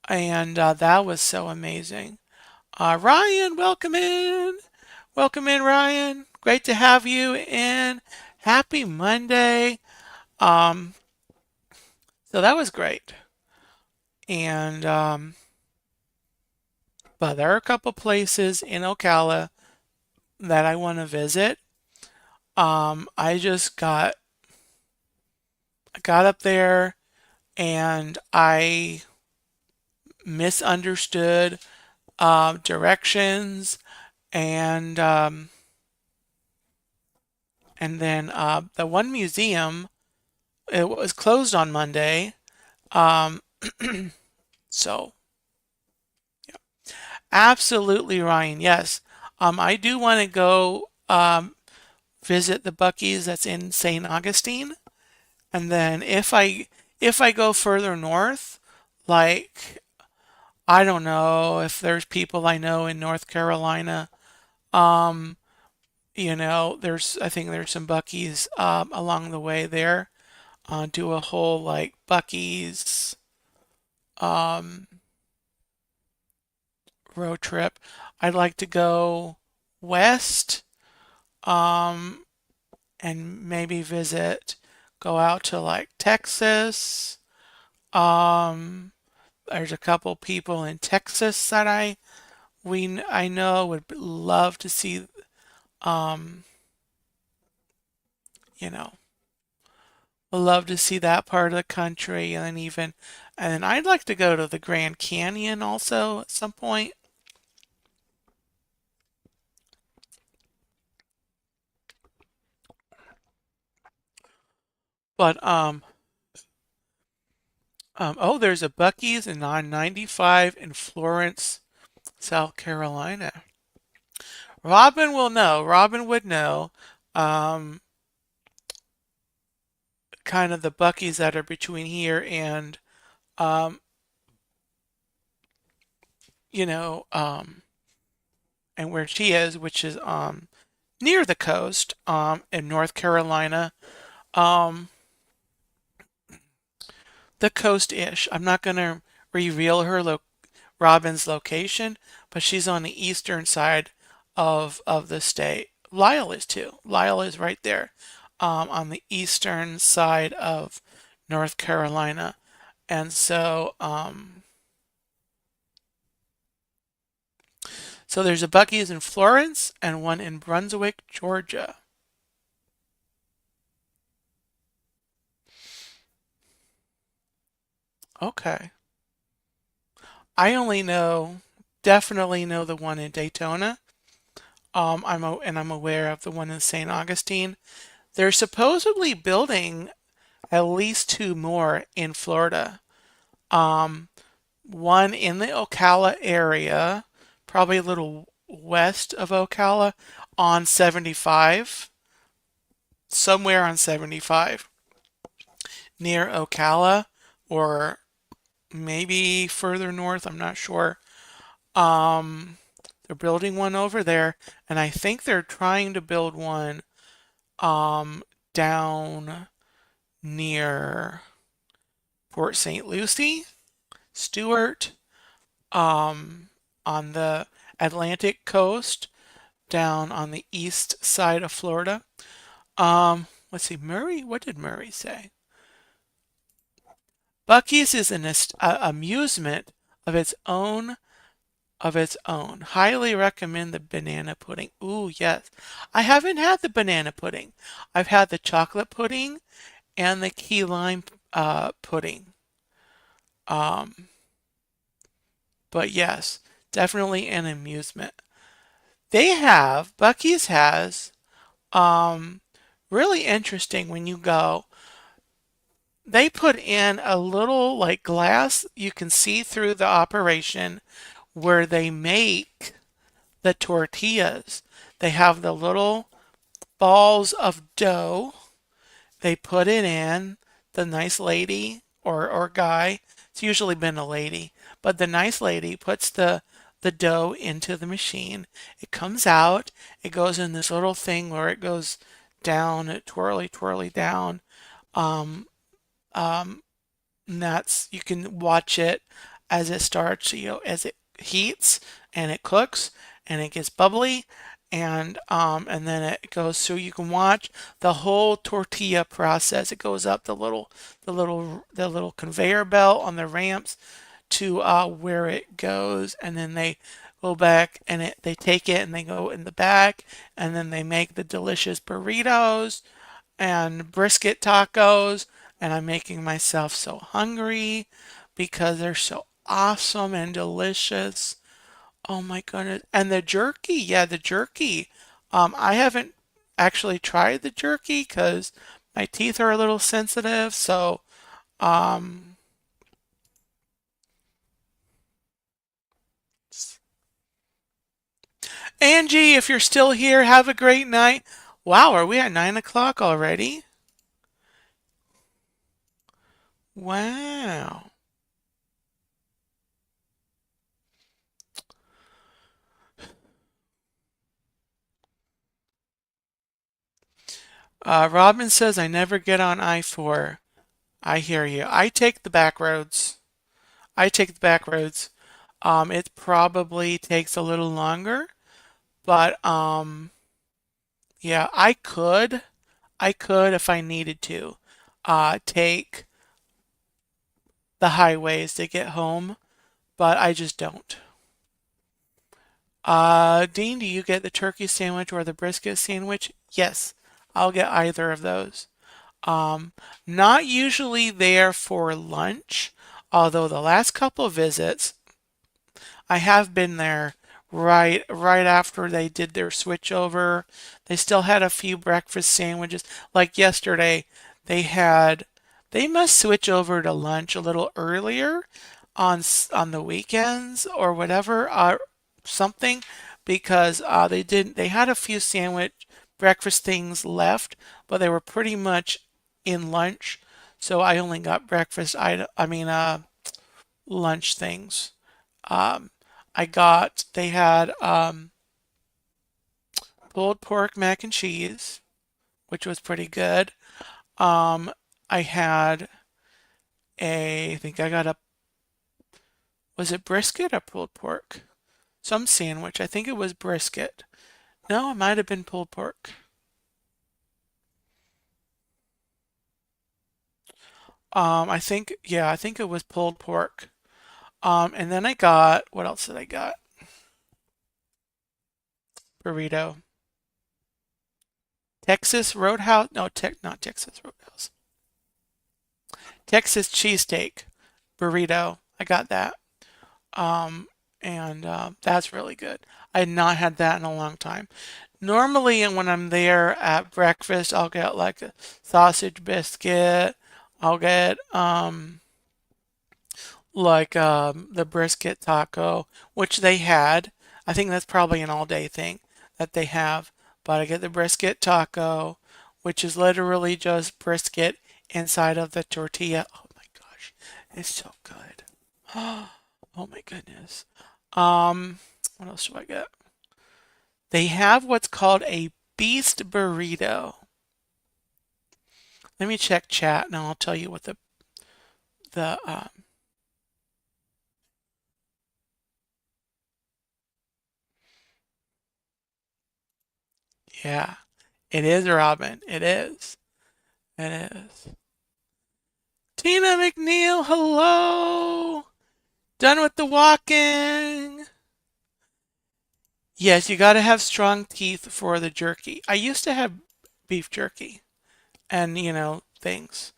and that was so amazing. Ryan, welcome in. Welcome in, Ryan. Great to have you in. Happy Monday. Um, so that was great. And but there are a couple places in Ocala that I want to visit. I just got up there and I misunderstood directions and then the one museum, it was closed on Monday. Um, so absolutely, Ryan. Yes, I do want to go visit the Buc-ee's that's in St. Augustine, and then if I go further north, like I don't know if there's people I know in North Carolina. Um, there's I think there's some Buc-ee's along the way there. Do a whole like Buc-ee's um, road trip. I'd like to go west um, and maybe go out to like Texas. Um, there's a couple people in Texas that I know would love to see. Um, you know, would love to see that part of the country, and then I'd like to go to the Grand Canyon also at some point. But oh, there's a Buc-ee's in on 95 in Florence, South Carolina. Robin will know. Robin would know. Um, kind of the Buc-ee's that are between here and um, you know, and where she is, which is near the coast, in North Carolina. Um, the coast-ish. I'm not gonna reveal Robin's location, but she's on the eastern side of the state. Lyle is too. Lyle is right there, on the eastern side of North Carolina, and so there's a Buc-ee's in Florence and one in Brunswick, Georgia. Okay. I only know, definitely know the one in Daytona. I'm aware of the one in St. Augustine. They're supposedly building at least two more in Florida. Um, One in the Ocala area, probably a little west of Ocala, on 75, somewhere on 75, near Ocala, or maybe further north. I'm not sure. Um, they're building one over there, and I think they're trying to build one down near Port St. Lucie, Stewart, um, on the Atlantic coast, down on the east side of Florida. Let's see, Murray. What did Murray say? Bucky's is an amusement of its own. Highly recommend the banana pudding. Ooh, yes. I haven't had the banana pudding. I've had the chocolate pudding and the key lime pudding. Um, but yes, definitely an amusement. Bucky's has, um, really interesting when you go. They put in a little like glass you can see through the operation where they make the tortillas. They have the little balls of dough. They put it in. The nice lady or guy, it's usually been a lady, but the nice lady puts the dough into the machine. It comes out. It goes in this little thing where it goes down, twirly, twirly down. Um, and that's you can watch it as it starts, as it heats and it cooks and it gets bubbly, and then it goes through. You can watch the whole tortilla process. It goes up the little conveyor belt on the ramps to where it goes, and then they go back and they take it and they go in the back, and then they make the delicious burritos and brisket tacos. And I'm making myself so hungry because they're so awesome and delicious. Oh my goodness. And the jerky, yeah, the jerky. I haven't actually tried the jerky because my teeth are a little sensitive. So, um, Angie, if you're still here, have a great night. Wow, are we at 9 o'clock already? Wow. Robin says, I never get on I-4. I hear you. I take the back roads. I take the back roads. It probably takes a little longer, but yeah, I could if I needed to, take the highways to get home, but I just don't. Dean, do you get the turkey sandwich or the brisket sandwich? Yes, I'll get either of those. Um, Not usually there for lunch, although the last couple visits I have been there right after they did their switch over. They still had a few breakfast sandwiches. Like yesterday, they had they must switch over to lunch a little earlier on the weekends or whatever, something, because they had a few sandwich breakfast things left, but they were pretty much in lunch. So I only got lunch things. Um, they had pulled pork mac and cheese, which was pretty good. Um, I had I think I got was it brisket or pulled pork? Some sandwich. I think it was brisket. No, it might have been pulled pork. I think it was pulled pork. And then what else did I got? Burrito. Texas Roadhouse. No, not Texas Roadhouse. Texas cheesesteak burrito. I got that. Um, and that's really good. I had not had that in a long time. Normally, when I'm there at breakfast, I'll get like a sausage biscuit. I'll get the brisket taco, which they had. I think that's probably an all day thing that they have. But I get the brisket taco, which is literally just brisket inside of the tortilla. Oh my gosh, it's so good. Oh my goodness. Um, what else do I get? They have what's called a beast burrito. Let me check chat and I'll tell you what the yeah, it is, Robin. It is. It is. Tina McNeil, hello. Done with the walking. Yes, you got to have strong teeth for the jerky. I used to have beef jerky and things.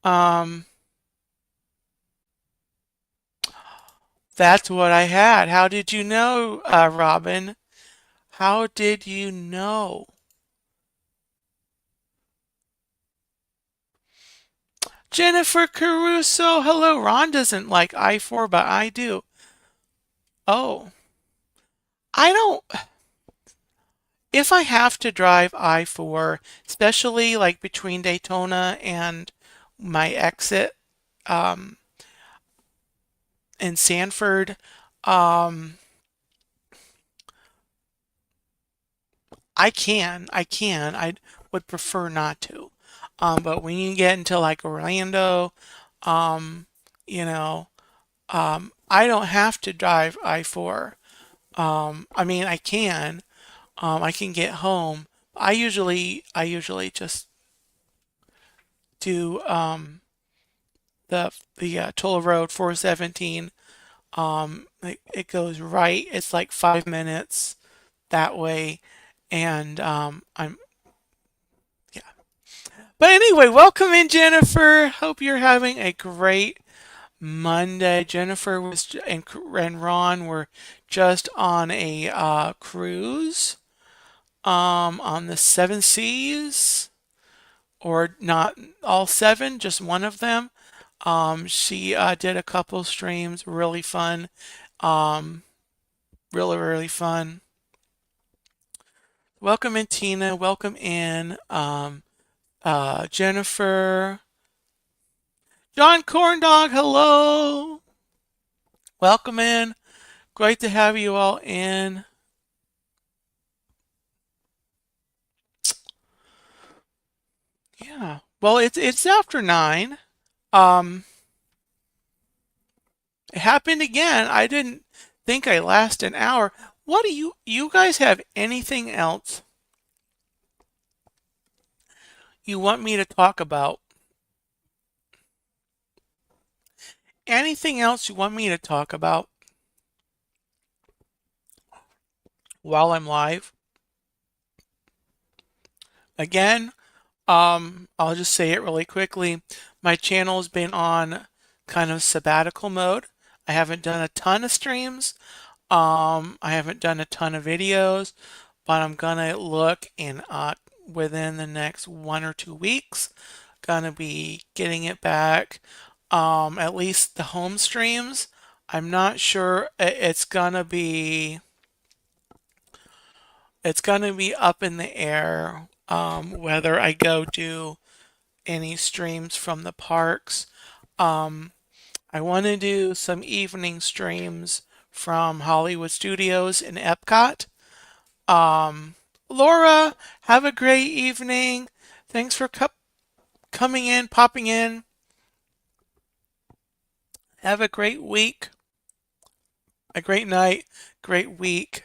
um that's what I had. How did you know, Robin? How did you know? Jennifer Caruso, hello. Ron doesn't like I-4, but I do. Oh, I don't. If I have to drive I-4, especially like between Daytona and my exit um, in Sanford, um, I would prefer not to. But when you get into like Orlando, um, you know, I don't have to drive I-4. I mean, I can. I can get home. I usually just do the toll road 417. It goes right. It's like 5 minutes that way, and I'm yeah. But anyway, welcome in, Jennifer. Hope you're having a great Monday. Jennifer and Ron were just on a cruise on the seven seas, or not all seven, just one of them. She did a couple streams, really fun, um, really fun. Welcome in, Tina. Welcome in, Jennifer. John Corndog, hello. Welcome in. Great to have you all in. Yeah. Well, it's after 9. Um, it happened again. I didn't think I last an hour. What do you guys have anything else you want me to talk about? Anything else you want me to talk about while I'm live? Again, I'll just say it really quickly. My channel's been on kind of sabbatical mode. I haven't done a ton of streams. I haven't done a ton of videos, but I'm gonna look in within the next 1 or 2 weeks. Gonna be getting it back. At least the home streams. I'm not sure. It's gonna be up in the air whether I go do any streams from the parks. Um, I want to do some evening streams from Hollywood Studios in Epcot. Um, Laura, have a great evening. Thanks for coming in, popping in. Have a great week, a great night, great week.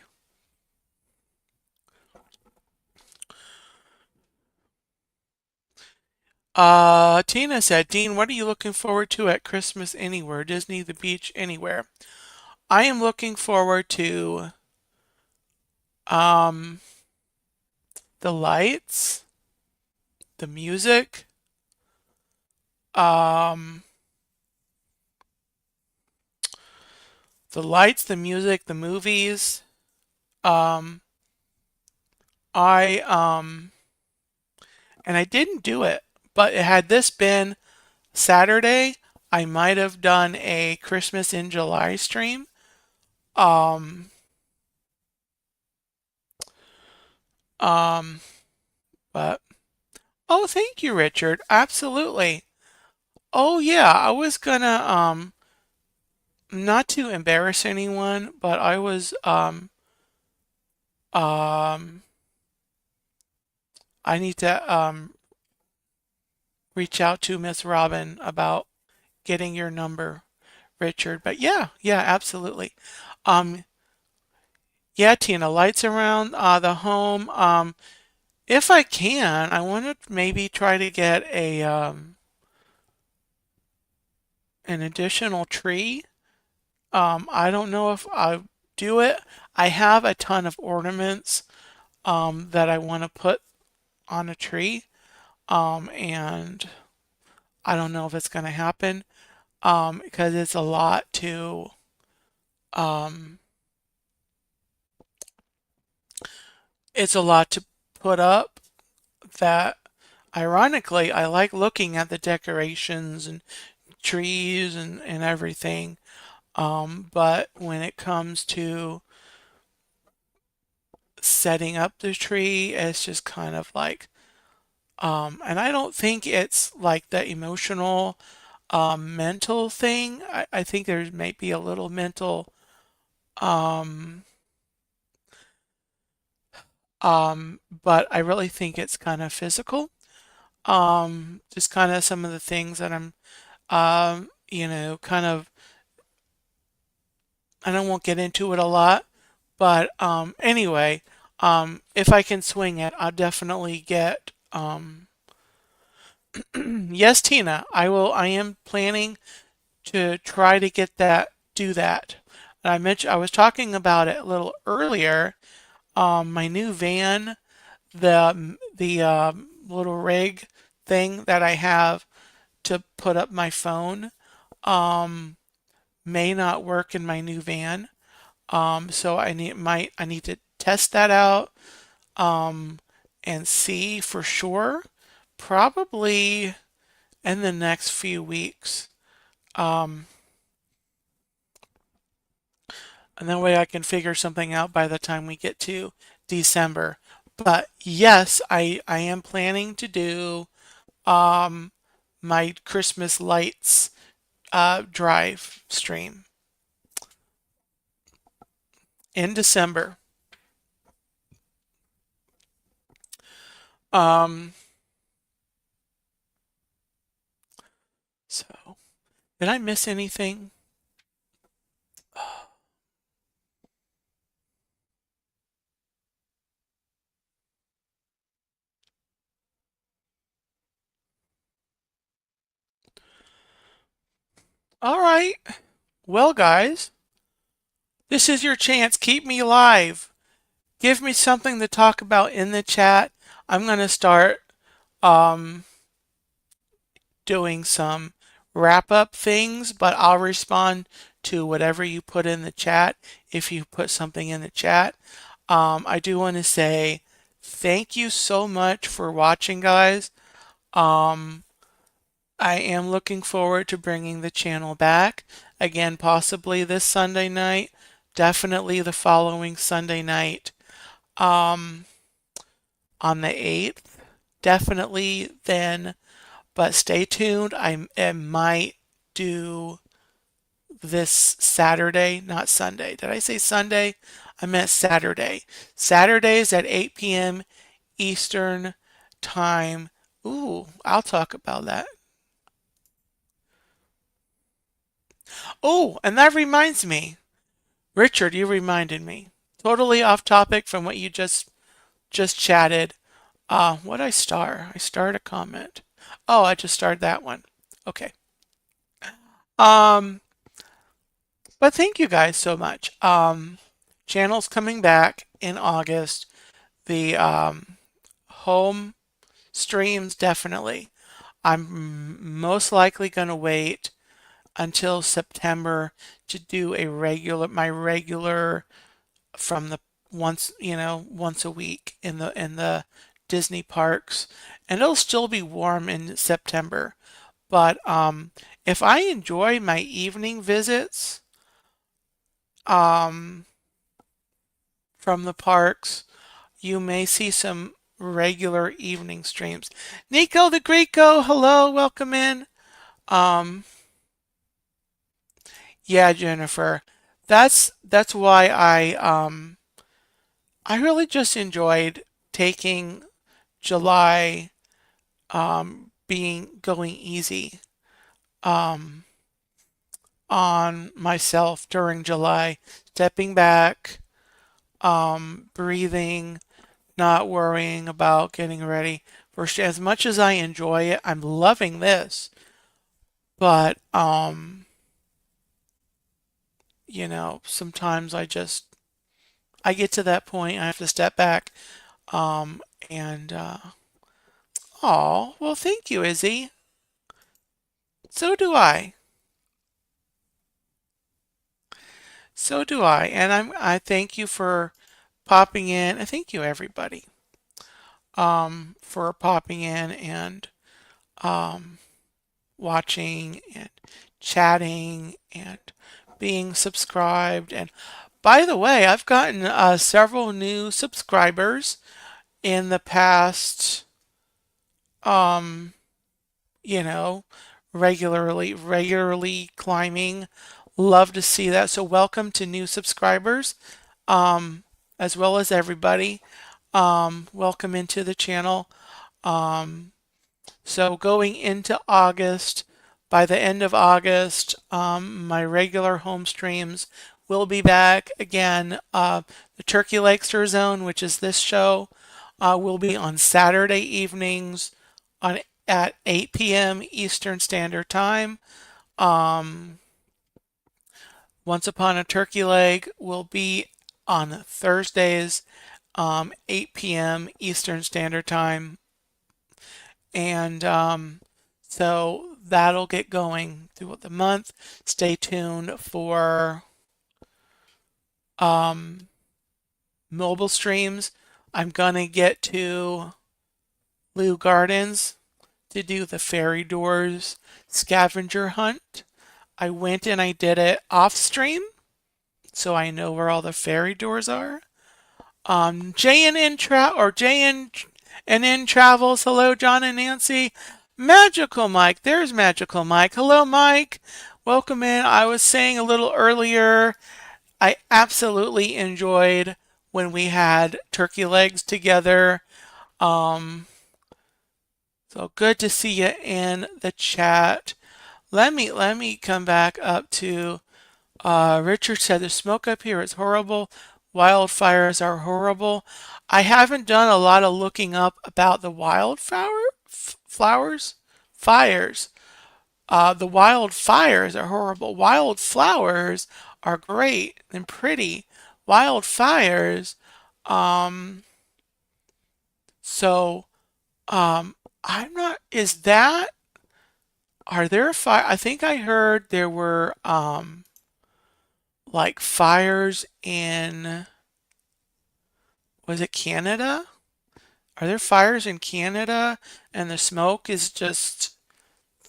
Tina said, Dean, what are you looking forward to at Christmas anywhere? Disney, the beach, anywhere. I am looking forward to um the lights, the music, um the lights, the music, the movies. Um I and I didn't do it, but had this been Saturday, I might have done a Christmas in July stream. Um um but oh, thank you, Richard. Absolutely. Oh yeah, I was gonna not to embarrass anyone, but I was um I need to reach out to Miss Robin about getting your number, Richard. But yeah, absolutely. Um yeah, Tina, lights around the home. If I can, I want to maybe try to get a an additional tree. I don't know if I do it. I have a ton of ornaments that I want to put on a tree. And I don't know if it's going to happen because um, it's a lot to put up. That ironically, I like looking at the decorations and trees and everything. But when it comes to setting up the tree, it's just kind of like, and I don't think it's like the emotional, mental thing. I think there might be a little mental, um, but I really think it's kind of physical. Just kind of some of the things that I'm, kind of, I don't won't get into it a lot, but anyway, if I can swing it, I'll definitely get. Yes, Tina, I will. I am planning to try to get that, do that. And I was talking about it a little earlier. My new van, the little rig thing that I have to put up my phone, um, may not work in my new van. So I need to test that out, um, and see for sure. Probably in the next few weeks. Um, and that way I can figure something out by the time we get to December. But yes, I am planning to do um, my Christmas lights drive stream in December. Um, so did I miss anything? All right. Well, guys, this is your chance. Keep me live. Give me something to talk about in the chat. I'm going to start um, doing some wrap up things, but I'll respond to whatever you put in the chat if you put something in the chat. I do want to say thank you so much for watching, guys. Um, I am looking forward to bringing the channel back again, possibly this Sunday night, definitely the following Sunday night. Um, on the 8th, definitely then, but stay tuned. I might do this Saturday, not Sunday. Did I say Sunday? I meant Saturday. Saturdays at 8 p.m. Eastern Time. Ooh, I'll talk about that. Oh, and that reminds me. Richard, you reminded me. Totally off topic from what you just chatted. What I star? I starred a comment. Oh, I just starred that one. Okay. Um, but thank you guys so much. Channel's coming back in August. The home streams definitely. I'm most likely going to wait until September to do my regular from the once a week in the Disney parks, and it'll still be warm in September. But if I enjoy my evening visits um, from the parks, you may see some regular evening streams. Nico the Greco, hello, welcome in. Um, yeah, Jennifer, that's why I really just enjoyed taking July being going easy um, on myself during July, stepping back, breathing, not worrying about getting ready for as much as I enjoy it. I'm loving this, but sometimes I get to that point. I have to step back. And oh, well, thank you, Izzy. So do I. So do I. And I thank you for popping in. I thank you everybody for popping in and um watching and chatting and being subscribed. And by the way, I've gotten several new subscribers in the past um you know, regularly climbing. Love to see that. So welcome to new subscribers, um, as well as everybody. Welcome into the channel. Um, so going into August, by the end of August, my regular home streams will be back again. The Turkey Legster Zone, which is this show, will be on Saturday evenings at 8 p.m. Eastern Standard Time. Once Upon a Turkey Leg will be on Thursdays, 8 p.m. Eastern Standard Time. And so that'll get going throughout the month. Stay tuned for mobile streams. I'm gonna get to Lou Gardens to do the Fairy Doors scavenger hunt. I went and I did it off stream, so I know where all the fairy doors are. JNN Travels. Hello, John and Nancy. Magical Mike. There's Magical Mike. Hello, Mike. Welcome in. I was saying a little earlier, I absolutely enjoyed when we had turkey legs together. So good to see you in the chat. Let me come back up to Richard said the smoke up here is horrible. Wildfires are horrible. I haven't done a lot of looking up about the fires. The wildfires are horrible. Wildflowers are great and pretty. Wildfires, so I'm not. Is that? Are there fire? I think I heard there were like fires in, was it Canada? Are there fires in Canada and the smoke is just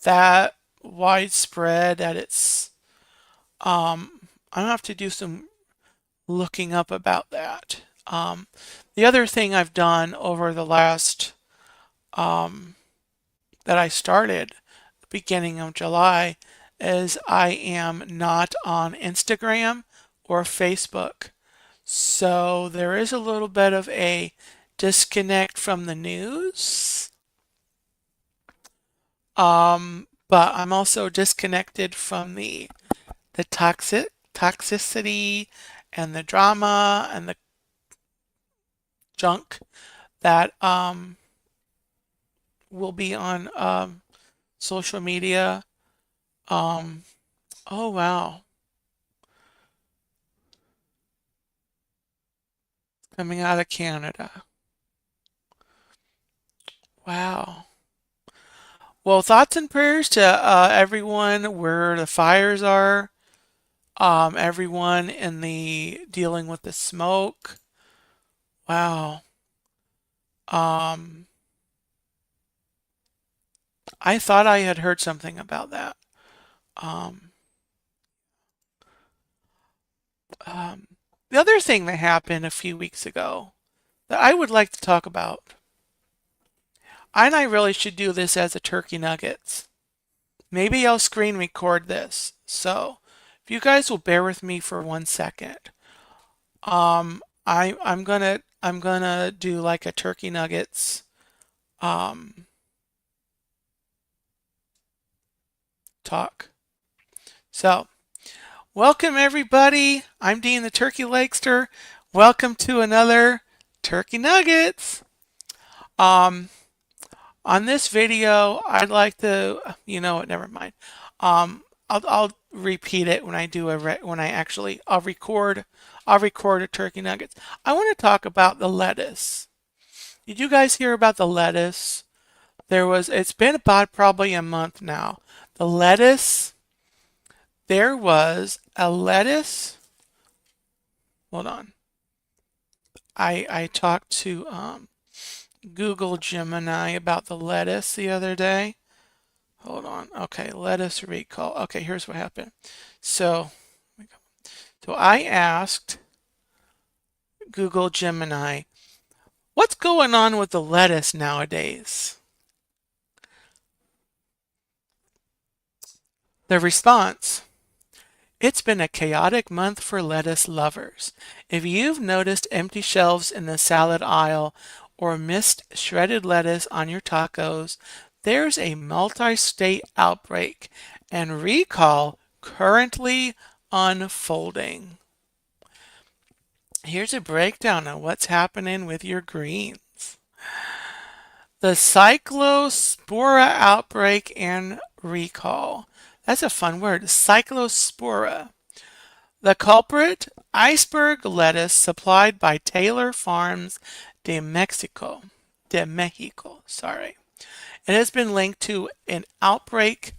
that widespread that it's I'm gonna have to do some looking up about that. The other thing I've done over the last that I started beginning of July is I am not on Instagram or Facebook. So there is a little bit of a disconnect from the news. But I'm also disconnected from the toxicity and the drama and the junk that will be on social media. Oh wow. Coming out of Canada. Wow. Well, thoughts and prayers to everyone where the fires are, everyone in the dealing with the smoke. Wow. I thought I had heard something about that. The other thing that happened a few weeks ago that I would like to talk about, and I really should do this as a turkey nuggets. Maybe I'll screen record this. So if you guys will bear with me for 1 second, I'm gonna do like a turkey nuggets talk. So welcome everybody. I'm Dean the Turkey Legster. Welcome to another Turkey Nuggets. On this video, I'd like to, you know what, never mind. I'll repeat it when I do I'll record a turkey nuggets. I want to talk about the lettuce. Did you guys hear about the lettuce? It's been about probably a month now. The lettuce, there was a lettuce. Hold on. I talked to Google Gemini about the lettuce the other day. Hold on. Okay, lettuce recall. Okay, here's what happened. So I asked Google Gemini, what's going on with the lettuce nowadays? The response: it's been a chaotic month for lettuce lovers. If you've noticed empty shelves in the salad aisle or missed shredded lettuce on your tacos, There's a multi-state outbreak and recall currently unfolding. Here's a breakdown of what's happening with your greens. The cyclospora outbreak and recall. That's a fun word, cyclospora. The culprit, iceberg lettuce supplied by Taylor Farms de Mexico, sorry. It has been linked to an outbreak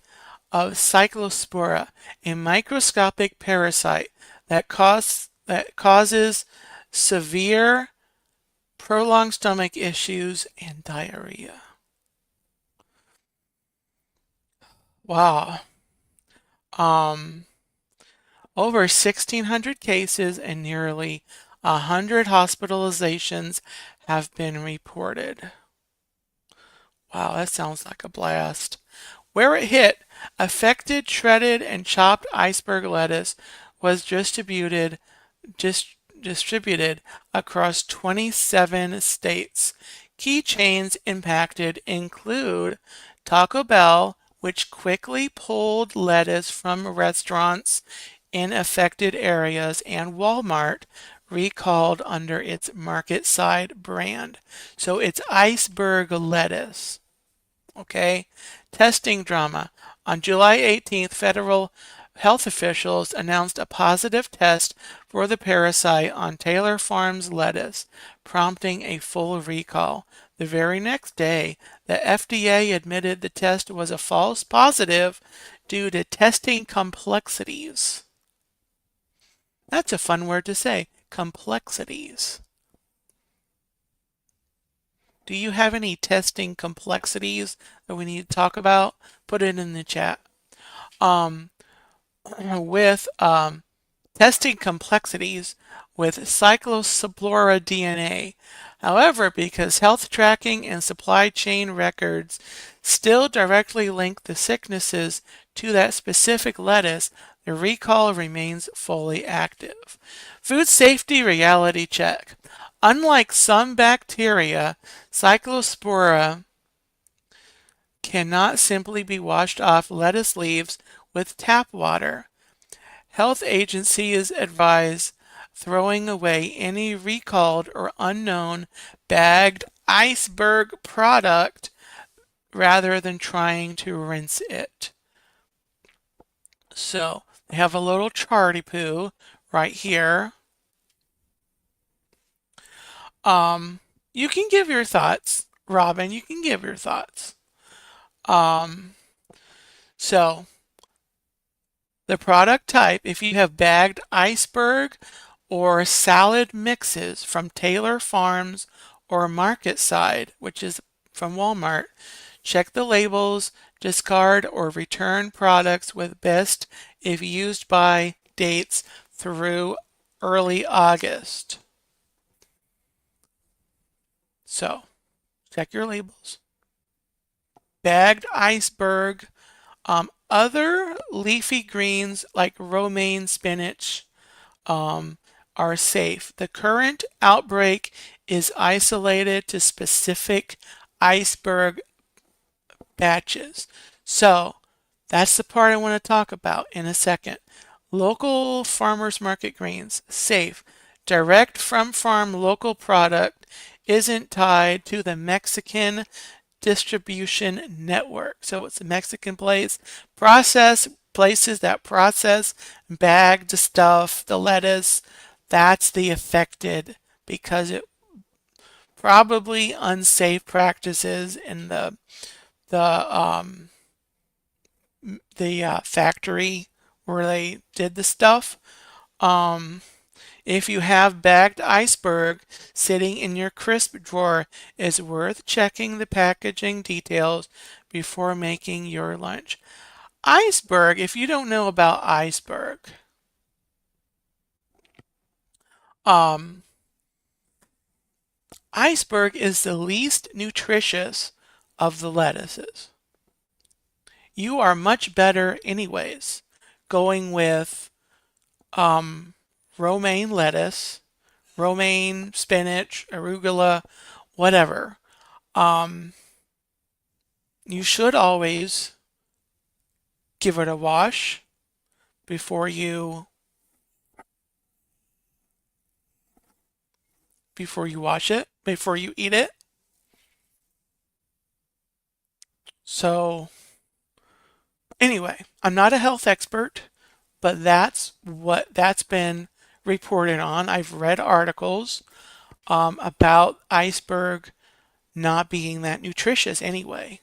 of cyclospora, a microscopic parasite that causes severe prolonged stomach issues and diarrhea. Wow. Um, Over 1,600 cases and nearly 100 hospitalizations have been reported. Wow, that sounds like a blast. Where it hit, affected shredded and chopped iceberg lettuce was distributed across 27 states. Key chains impacted include Taco Bell, which quickly pulled lettuce from restaurants in affected areas, and Walmart, recalled under its Market Side brand. So it's iceberg lettuce. Okay? Testing drama. On July 18th, federal health officials announced a positive test for the parasite on Taylor Farms lettuce, prompting a full recall. The very next day, the FDA admitted the test was a false positive due to testing complexities. That's a fun word to say, complexities. Do you have any testing complexities that we need to talk about? Put it in the chat. Um, with testing complexities with cyclospora DNA. However, because health tracking and supply chain records still directly link the sicknesses to that specific lettuce, the recall remains fully active. Food safety reality check. Unlike some bacteria, cyclospora cannot simply be washed off lettuce leaves with tap water. Health agencies advise throwing away any recalled or unknown bagged iceberg product rather than trying to rinse it. So they have a little charty poo right here. You can give your thoughts, Robin. You can give your thoughts. So the product type, if you have bagged iceberg or salad mixes from Taylor Farms or Market Side, which is from Walmart, check the labels, discard or return products with best if used by dates through early August. So, check your labels. Bagged iceberg, other leafy greens like romaine spinach are safe. The current outbreak is isolated to specific iceberg batches. So that's the part I want to talk about in a second. Local farmers market greens, safe. Direct from farm local product isn't tied to the Mexican distribution network. So it's a Mexican places that process bagged stuff, the lettuce, that's the affected because it probably unsafe practices in the factory where they did the stuff. If you have bagged iceberg sitting in your crisp drawer, it's worth checking the packaging details before making your lunch. Iceberg, if you don't know about iceberg, iceberg is the least nutritious of the lettuces. You are much better anyways going with romaine lettuce, romaine spinach, arugula, whatever. you should always give it a wash before you wash it, before you eat it. So anyway, I'm not a health expert, but that's been reported on. I've read articles about iceberg not being that nutritious anyway.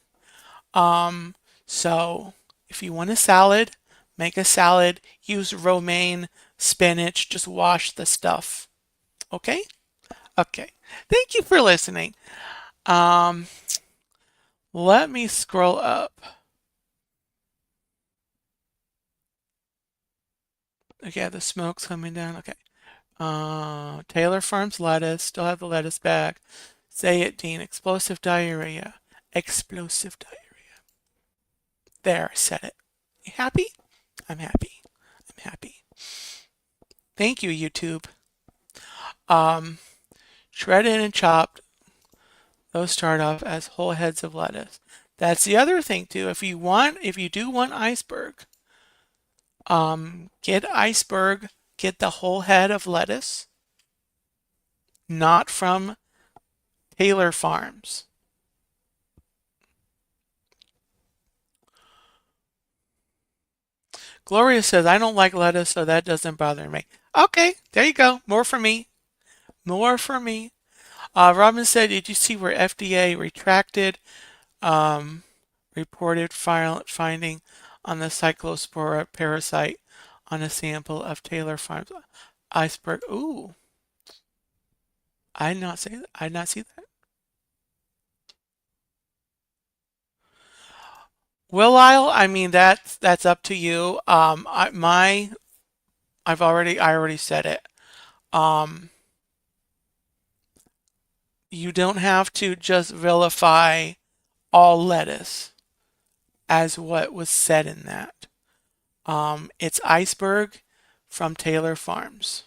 So if you want a salad, make a salad, use romaine, spinach, just wash the stuff. Okay? Okay. Thank you for listening. Um, Let me scroll up. Okay, the smoke's coming down. Okay. Taylor Farms lettuce. Still have the lettuce bag. Say it, Dean. Explosive diarrhea. Explosive diarrhea. There, I said it. You happy? I'm happy. I'm happy. Thank you, YouTube. Shredded and chopped. Those start off as whole heads of lettuce. That's the other thing too. If you do want iceberg, get iceberg. Get the whole head of lettuce, not from Taylor Farms. Gloria says, I don't like lettuce, so that doesn't bother me. Okay, there you go. More for me. More for me. Robin said, did you see where FDA retracted reported finding on the cyclospora parasite on a sample of Taylor Farms iceberg? Ooh, I did not say that. I did not see that. Will I mean that's up to you. I already said it. Um, you don't have to just vilify all lettuce as what was said in that. It's iceberg from Taylor Farms.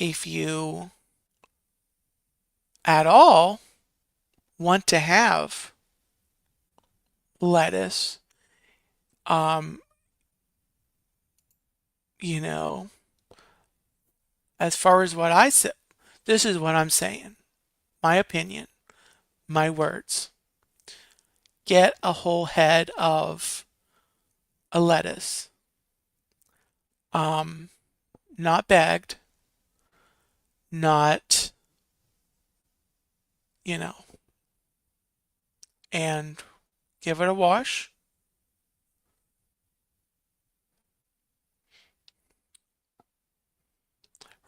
If you at all want to have lettuce, um, you know, as far as what I said, this is what I'm saying. My opinion, my words. Get a whole head of a lettuce. Not bagged, not, you know, and give it a wash.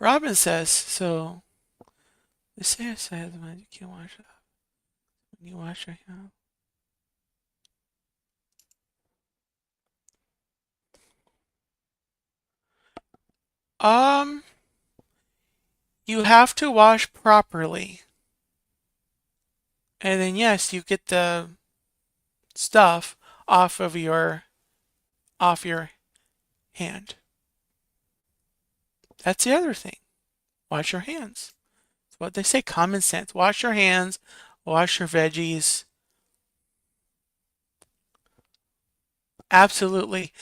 Robin says, so the say says when you can't wash it up. When you wash your hands. You have to wash properly. And then yes, you get the stuff off your hand. That's the other thing. Wash your hands. It's what they say, common sense. Wash your hands, wash your veggies. Absolutely.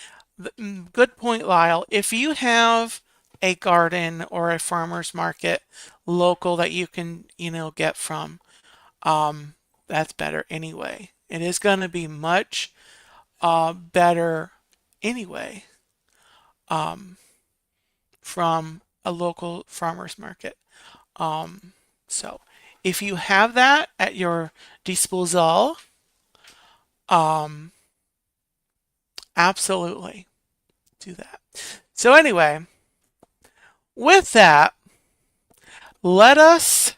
Good point, Lyle. If you have a garden or a farmer's market local that you can, get from, that's better anyway. It is going to be much better anyway from a local farmer's market. So if you have that at your disposal, absolutely do that. So anyway, with that, let us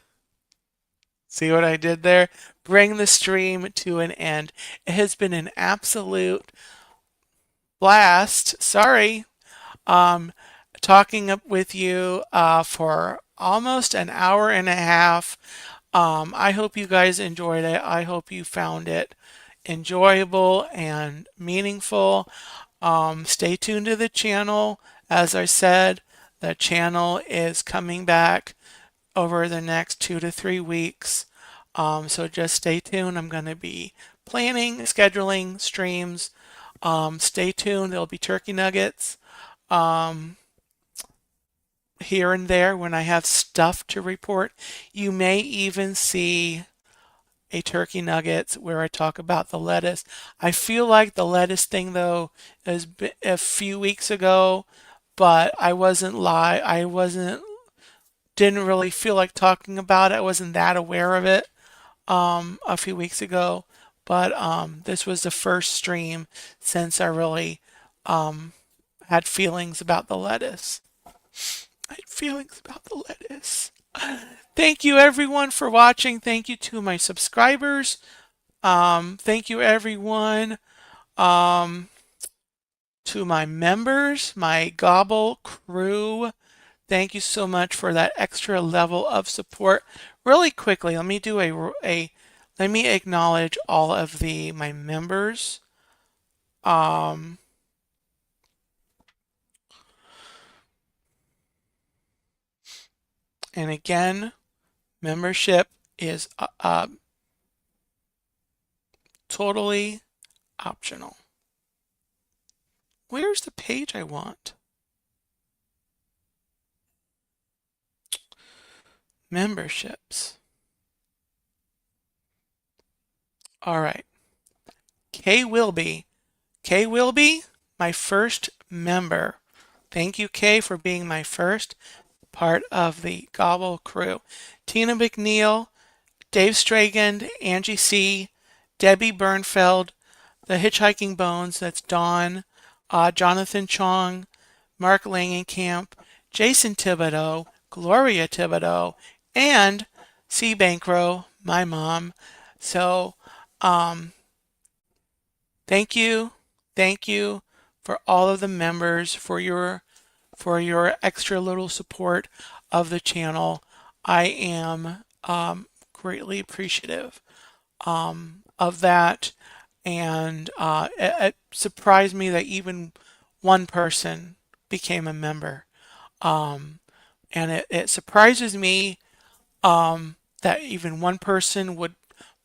see what I did there. Bring the stream to an end. It has been an absolute blast. Sorry. Talking up with you for almost an hour and a half. I hope you guys enjoyed it. I hope you found it enjoyable and meaningful. Stay tuned to the channel. As I said, the channel is coming back over the next 2 to 3 weeks. So just stay tuned. I'm going to be planning, scheduling streams. Stay tuned. There'll be turkey nuggets here and there when I have stuff to report. You may even see a turkey nuggets where I talk about the lettuce. I feel like the lettuce thing though is a few weeks ago, but I wasn't live. I wasn't didn't really feel like talking about it. I wasn't that aware of it a few weeks ago, but this was the first stream since I really had feelings about the lettuce. I had feelings about the lettuce. Thank you everyone for watching. Thank you to my subscribers. Thank you everyone to my members, my Gobble crew. Thank you so much for that extra level of support. Really quickly, let me do let me acknowledge all of my members. And again, membership is totally optional. Where's the page I want? Memberships. All right. Kay Wilby, my first member. Thank you, Kay, for being my first part of the Gobble crew. Tina McNeil, Dave Stragand, Angie C., Debbie Bernfeld, The Hitchhiking Bones, that's Dawn, Jonathan Chong, Mark Langenkamp, Jason Thibodeau, Gloria Thibodeau, and C. Bankrow, my mom. So, thank you for all of the members for your extra little support of the channel. I am greatly appreciative of that, and it surprised me that even one person became a member, and it surprises me that even one person would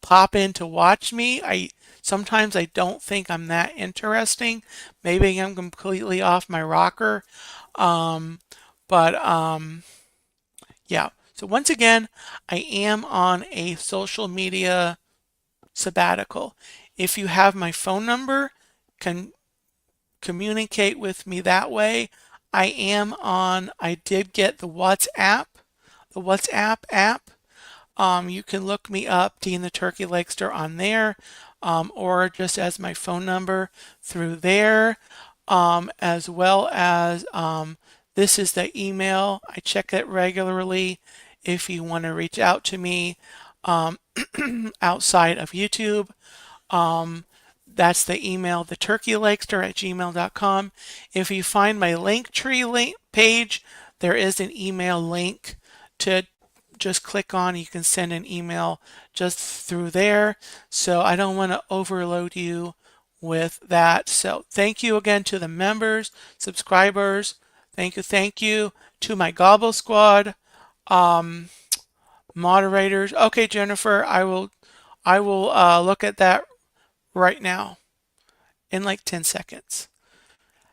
pop in to watch me. Sometimes I don't think I'm that interesting. Maybe I'm completely off my rocker. But yeah. So once again, I am on a social media sabbatical. If you have my phone number, can communicate with me that way. I did get the WhatsApp app. You can look me up, Dean the Turkey Legster, on there, or just as my phone number through there, as well as this is the email. I check it regularly if you want to reach out to me outside of YouTube. That's the email, theturkeylegster@gmail.com. If you find my Linktree page, there is an email link to just click on. You can send an email just through there. So I don't want to overload you with that. So thank you again to the members, subscribers. Thank you to my Gobble Squad moderators. Okay, Jennifer, I will look at that right now in like 10 seconds.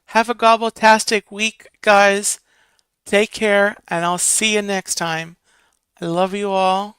Have a gobble-tastic week, guys. Take care, and I'll see you next time. I love you all.